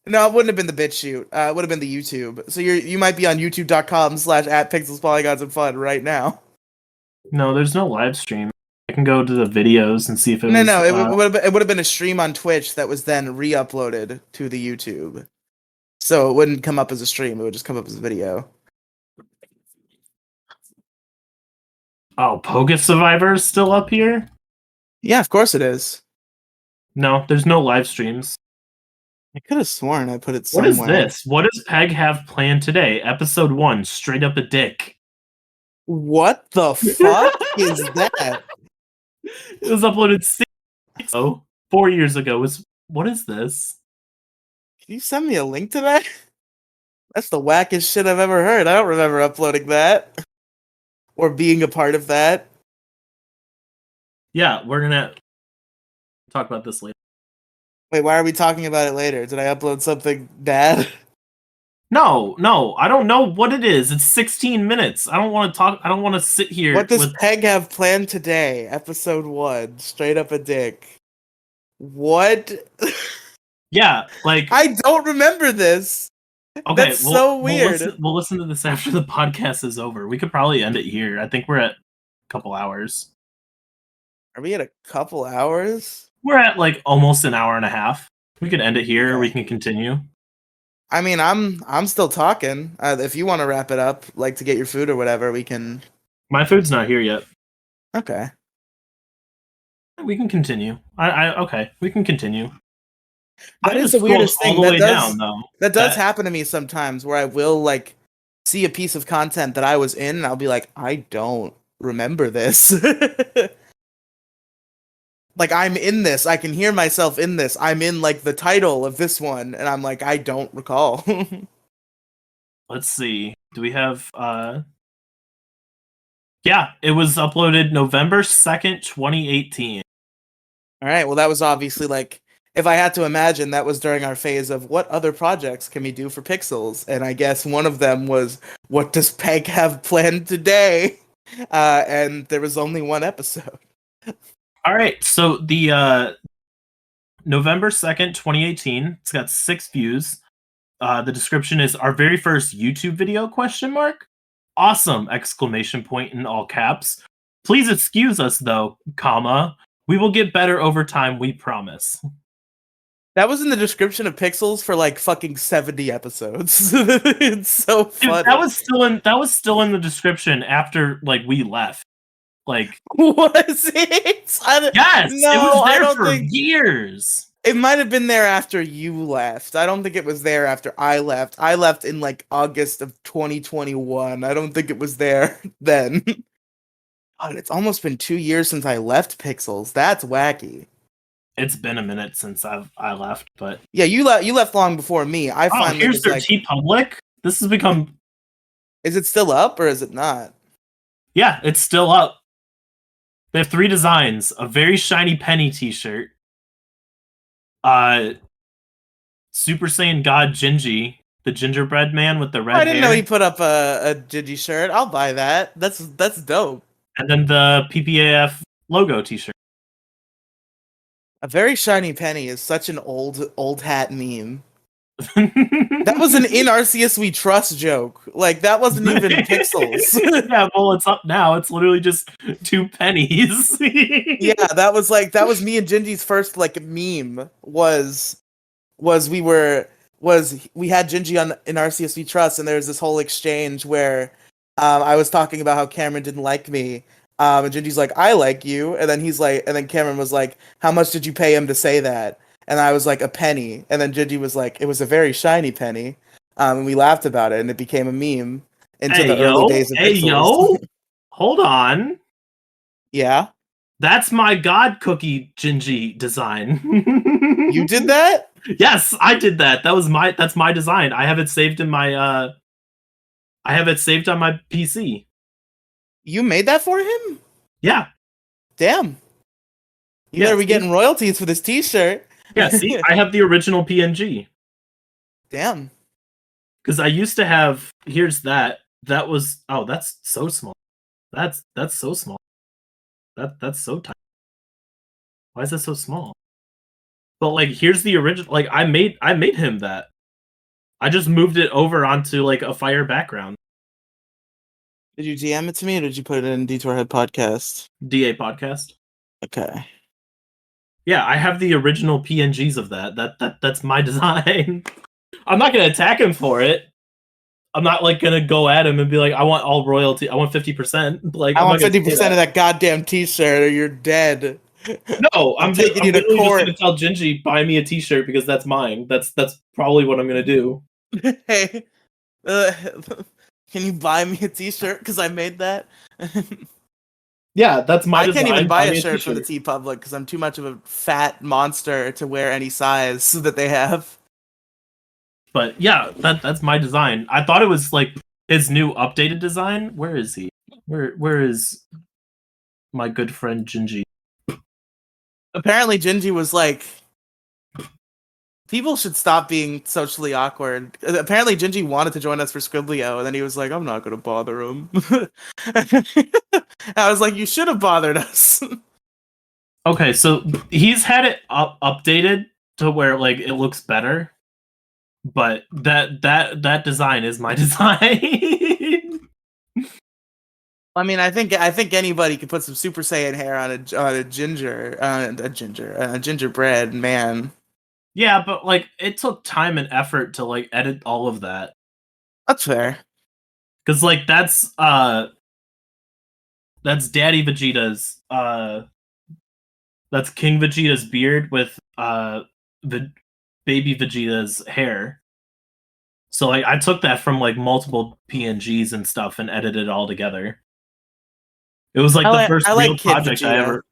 S1: No, it wouldn't have been the BitChute. It would have been the YouTube. So you might be on youtube.com/@pixelspolygonsandfun right now.
S2: No, there's no live stream. I can go to the videos and see if it was...
S1: No, it would have been a stream on Twitch that was then re-uploaded to the YouTube. So it wouldn't come up as a stream, it would just come up as a video.
S2: Oh, Pogus Survivor is still up here?
S1: Yeah, of course it is.
S2: No, there's no live streams.
S1: I could have sworn I put it somewhere.
S2: What is this? What does Peg have planned today? Episode 1, straight up a dick.
S1: What the fuck is that?
S2: It was uploaded 4 years ago. What is this?
S1: Can you send me a link to that? That's the wackest shit I've ever heard. I don't remember uploading that. Or being a part of that.
S2: Yeah, we're gonna talk about this later.
S1: Wait, why are we talking about it later? Did I upload something bad?
S2: No, I don't know what it is. It's 16 minutes. I don't want to talk. I don't want to sit here.
S1: What does Peg have planned today? Episode 1, straight up a dick. What?
S2: Yeah, like...
S1: I don't remember this. Okay, that's so weird.
S2: We'll listen to this after the podcast is over. We could probably end it here. I think we're at a couple hours.
S1: Are we at a couple hours?
S2: We're at like almost an hour and a half. We could end it here, or we can continue.
S1: I mean, I'm still talking. If you want to wrap it up, like to get your food or whatever, we can.
S2: My food's not here yet.
S1: Okay.
S2: We can continue. Okay, we can continue.
S1: That is the weirdest thing. That does happen to me sometimes, where I will like see a piece of content that I was in, and I'll be like, I don't remember this. Like, I'm in this. I can hear myself in this. I'm in like the title of this one, and I'm like, I don't recall.
S2: Let's see. Do we have Yeah, it was uploaded November 2nd, 2018.
S1: All right, well that was obviously like, if I had to imagine, that was during our phase of what other projects can we do for Pixels, and I guess one of them was, what does Peg have planned today? And there was only one episode.
S2: All right, so the November 2nd, 2018, it's got 6 views. The description is our very first YouTube video, ? Awesome! ! In all caps. Please excuse us though, comma. We will get better over time, we promise.
S1: That was in the description of Pixels for like fucking 70 episodes. It's so funny.
S2: Dude, that was still in the description after like we left. Like,
S1: was it?
S2: Yes, no, it was there for years.
S1: It might have been there after you left. I don't think it was there after I left. I left in like August of 2021. I don't think it was there then. God, it's almost been 2 years since I left Pixels. That's wacky.
S2: It's been a minute since I left, but
S1: yeah, you left long before me. I finally
S2: here's their TeePublic. This has become.
S1: Is it still up or is it not?
S2: Yeah, it's still up. They have 3 designs: a very shiny Penny T-shirt, Super Saiyan God Gingy, the gingerbread man with the red hair.
S1: I didn't know he put up a Gingy shirt. I'll buy that. That's dope.
S2: And then the PPAF logo T-shirt.
S1: A very shiny penny is such an old hat meme. That was an in Arceus We Trust joke. Like, that wasn't even pixels.
S2: Yeah, well, it's up now. It's literally just 2 pennies.
S1: Yeah, that was me and Gingy's first like meme was we had Gingy on in Arceus We Trust, and there was this whole exchange where I was talking about how Cameron didn't like me. And Gingy's like, I like you, and then Cameron was like, how much did you pay him to say that? And I was like, a penny. And then Gingy was like, it was a very shiny penny. And we laughed about it, and it became a meme into the early days of pixels.
S2: Hold on.
S1: Yeah,
S2: That's my God Cookie Gingy design.
S1: you did that?
S2: Yes, I did that. That's my design. I have it saved in my I have it saved on my PC.
S1: You made that for him?
S2: Yeah.
S1: Damn. You better be getting royalties for this t-shirt.
S2: Yeah, see, I have the original PNG.
S1: Damn.
S2: Because I used to have. Here's that. That was. Oh, that's so small. That's so small. That's so tiny. Why is that so small? But like, here's the original. Like, I made him that. I just moved it over onto like a fire background.
S1: Did you DM it to me, or did you put it in Detour Head Podcast?
S2: DA podcast.
S1: Okay.
S2: Yeah, I have the original PNGs of that. That's my design. I'm not gonna attack him for it. I'm not like gonna go at him and be like, I want all royalty. I want 50%. Like,
S1: I want 50% of that goddamn t-shirt, or you're dead.
S2: No, I'm
S1: taking you to court.
S2: Just gonna tell Gingy, buy me a t-shirt because that's mine. That's probably what I'm gonna do.
S1: Hey, can you buy me a t-shirt because I made that?
S2: Yeah, that's my design.
S1: I can't even buy a shirt from the TeePublic because I'm too much of a fat monster to wear any size that they have.
S2: But yeah, that's my design. I thought it was like his new updated design. Where is he? Where is my good friend Gingy?
S1: Apparently Gingy was like, people should stop being socially awkward. Apparently Gingy wanted to join us for Scriblio, and then he was like, I'm not gonna bother him. I was like, you should have bothered us.
S2: Okay, so he's had it updated to where like it looks better, but that design is my design.
S1: I mean, I think anybody could put some Super Saiyan hair on a gingerbread man.
S2: Yeah, but like it took time and effort to like edit all of that.
S1: That's fair.
S2: Cause like that's Daddy Vegeta's that's King Vegeta's beard with the baby Vegeta's hair. So like I took that from like multiple PNGs and stuff and edited it all together. It was like the first real project I ever.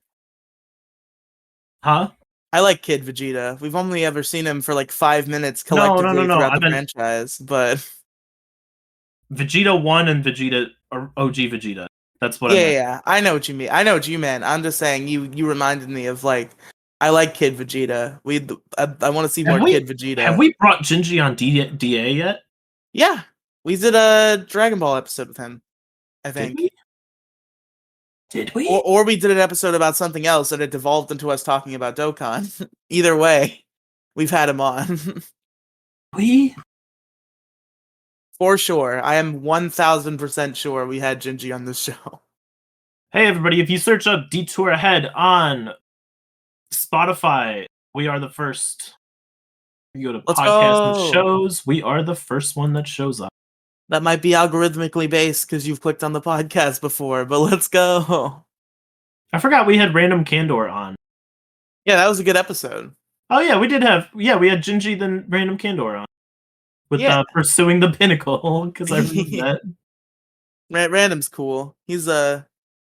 S2: Huh?
S1: I like Kid Vegeta. We've only ever seen him for like 5 minutes collectively throughout the franchise, but
S2: Vegeta 1 and Vegeta or OG Vegeta. That's what
S1: I meant. Yeah, I know what you mean. I know what you meant. I'm just saying you reminded me of like I like Kid Vegeta. I want to see more Kid Vegeta.
S2: Have we brought Gingy on DA yet?
S1: Yeah. We did a Dragon Ball episode with him, I think.
S2: Did we?
S1: Or we did an episode about something else and it devolved into us talking about Dokkan. Either way, we've had him on. For sure. I am 1000% sure we had Gingy on this show.
S2: Hey everybody, if you search up Detour Ahead on Spotify, we are the first. You go to podcasts and shows, we are the first one that shows up.
S1: That might be algorithmically based because you've clicked on the podcast before, but let's go.
S2: I forgot we had Random Candor on.
S1: Yeah, that was a good episode.
S2: Oh yeah, we had Gingy then Random Candor on. With Pursuing the Pinnacle, because I remember
S1: that. Random's cool. He's a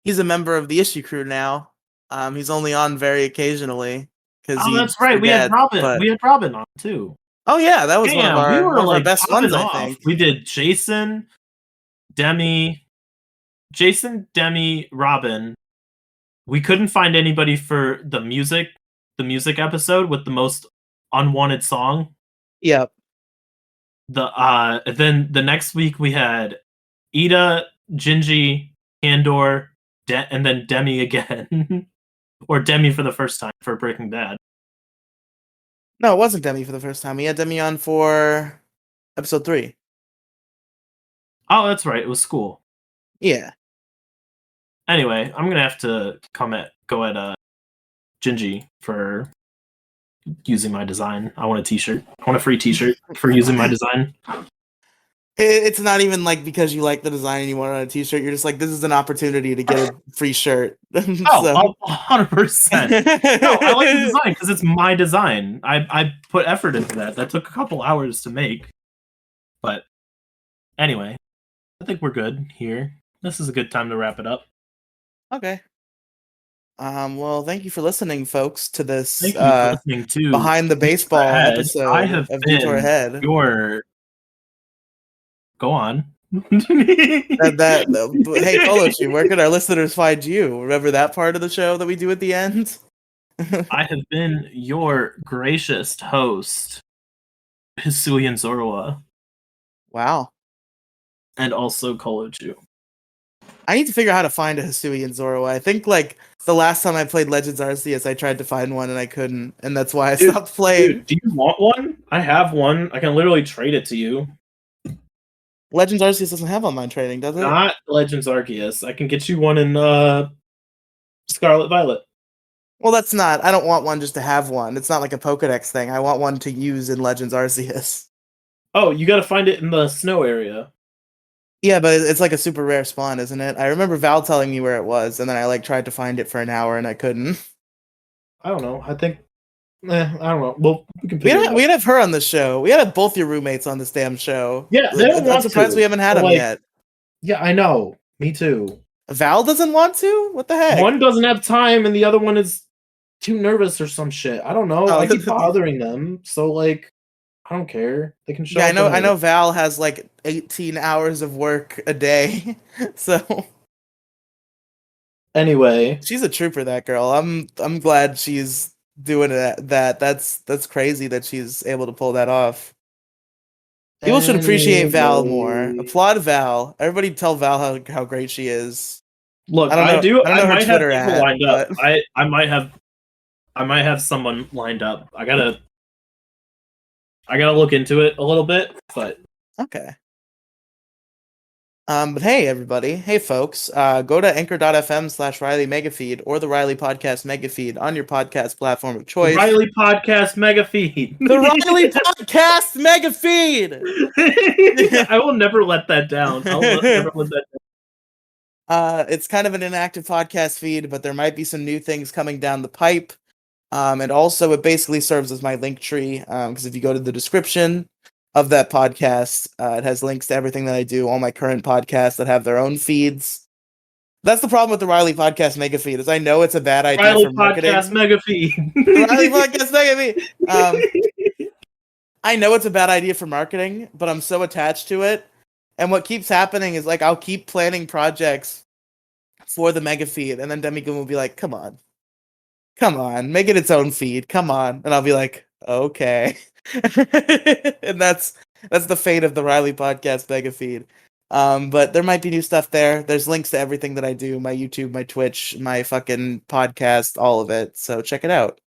S1: member of the issue crew now. He's only on very occasionally.
S2: That's right. We had Robin. We had Robin on too.
S1: Oh yeah, that was one of our best ones. I think
S2: we did Jason, Demi, Robin. We couldn't find anybody for the music episode with the most unwanted song.
S1: Yep.
S2: Then the next week we had Ida, Gingy, Candor, and then Demi again. Or Demi for the first time for Breaking Bad.
S1: No, it wasn't Demi for the first time. He had Demi on for episode 3.
S2: Oh, that's right. It was school.
S1: Yeah.
S2: Anyway, I'm gonna have to go at Gingy for using my design. I want a T-shirt. I want a free T-shirt for using my design.
S1: It's not even like because you like the design and you want it on a T-shirt. You're just like, this is an opportunity to get a free shirt.
S2: Oh, 100%. No, I like the design because it's my design. I put effort into that. That took a couple hours to make. But anyway, I think we're good here. This is a good time to wrap it up.
S1: Okay. Well, thank you for listening, folks, to this
S2: Thank you for listening to
S1: behind the baseball episode
S2: I have
S1: of
S2: been
S1: Detour Ahead.
S2: Go on.
S1: Hey, Colo, where could our listeners find you? Remember that part of the show that we do at the end?
S2: I have been your gracious host, Hisui and Zorua.
S1: Wow.
S2: And also Colo.
S1: I need to figure out how to find a Hisui and Zorua. I think like the last time I played Legends Arceus, I tried to find one and I couldn't, and that's why I stopped playing.
S2: Dude, do you want one? I have one. I can literally trade it to you.
S1: Legends Arceus doesn't have online trading, does it?
S2: Not Legends Arceus. I can get you one in Scarlet Violet.
S1: Well, that's not. I don't want one just to have one. It's not like a Pokedex thing. I want one to use in Legends Arceus.
S2: Oh, you gotta find it in the snow area.
S1: Yeah, but it's like a super rare spawn, isn't it? I remember Val telling me where it was, and then I like tried to find it for an hour and I couldn't.
S2: I don't know. I think. I don't know. Well, we can.
S1: We'd have her on the show. We had both your roommates on this damn show.
S2: Yeah, they don't
S1: I'm surprised we haven't had them yet.
S2: Yeah, I know. Me too.
S1: Val doesn't want to? What the heck?
S2: One doesn't have time, and the other one is too nervous or some shit. I don't know. Oh, I keep bothering them, so like, I don't care. They can show.
S1: Yeah, I know. Val has like 18 hours of work a day, so.
S2: Anyway,
S1: she's a trooper. That girl. I'm glad she's doing that. That's crazy that she's able to pull that off. People should appreciate Val more. Applaud Val. Everybody tell Val how great she is.
S2: Look, I do. I might have people lined up. I might have someone lined up. I gotta look into it a little bit, but
S1: okay. But hey, everybody. Hey, folks. Go to anchor.fm/Riely Megafeed or the Riely Podcast Megafeed on your podcast platform of choice.
S2: The Riely Podcast Megafeed.
S1: The Riely Podcast Megafeed!
S2: I will never let that down. I'll never let that
S1: down. It's kind of an inactive podcast feed, but there might be some new things coming down the pipe. And also, it basically serves as my link tree, because if you go to the description of that podcast, it has links to everything that I do, all my current podcasts that have their own feeds. That's the problem with the Riely Podcast Mega Feed, is I know it's a bad idea for marketing.
S2: Podcast Mega Feed.
S1: Riely Podcast Mega Feed. I know it's a bad idea for marketing, but I'm so attached to it. And what keeps happening is like I'll keep planning projects for the Mega Feed, and then Demigoon will be like, "Come on, make it its own feed. Come on," and I'll be like, "Okay." And that's the fate of the Riely Podcast Mega Feed. But there might be new stuff there. There's links to everything that I do, my YouTube, my Twitch, my fucking podcast, all of it. So check it out.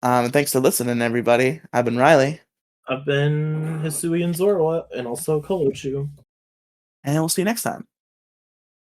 S1: And thanks for listening, everybody. I've been Riely.
S2: I've been Hisui and Zorua, and also Colo.
S1: And we'll see you next time.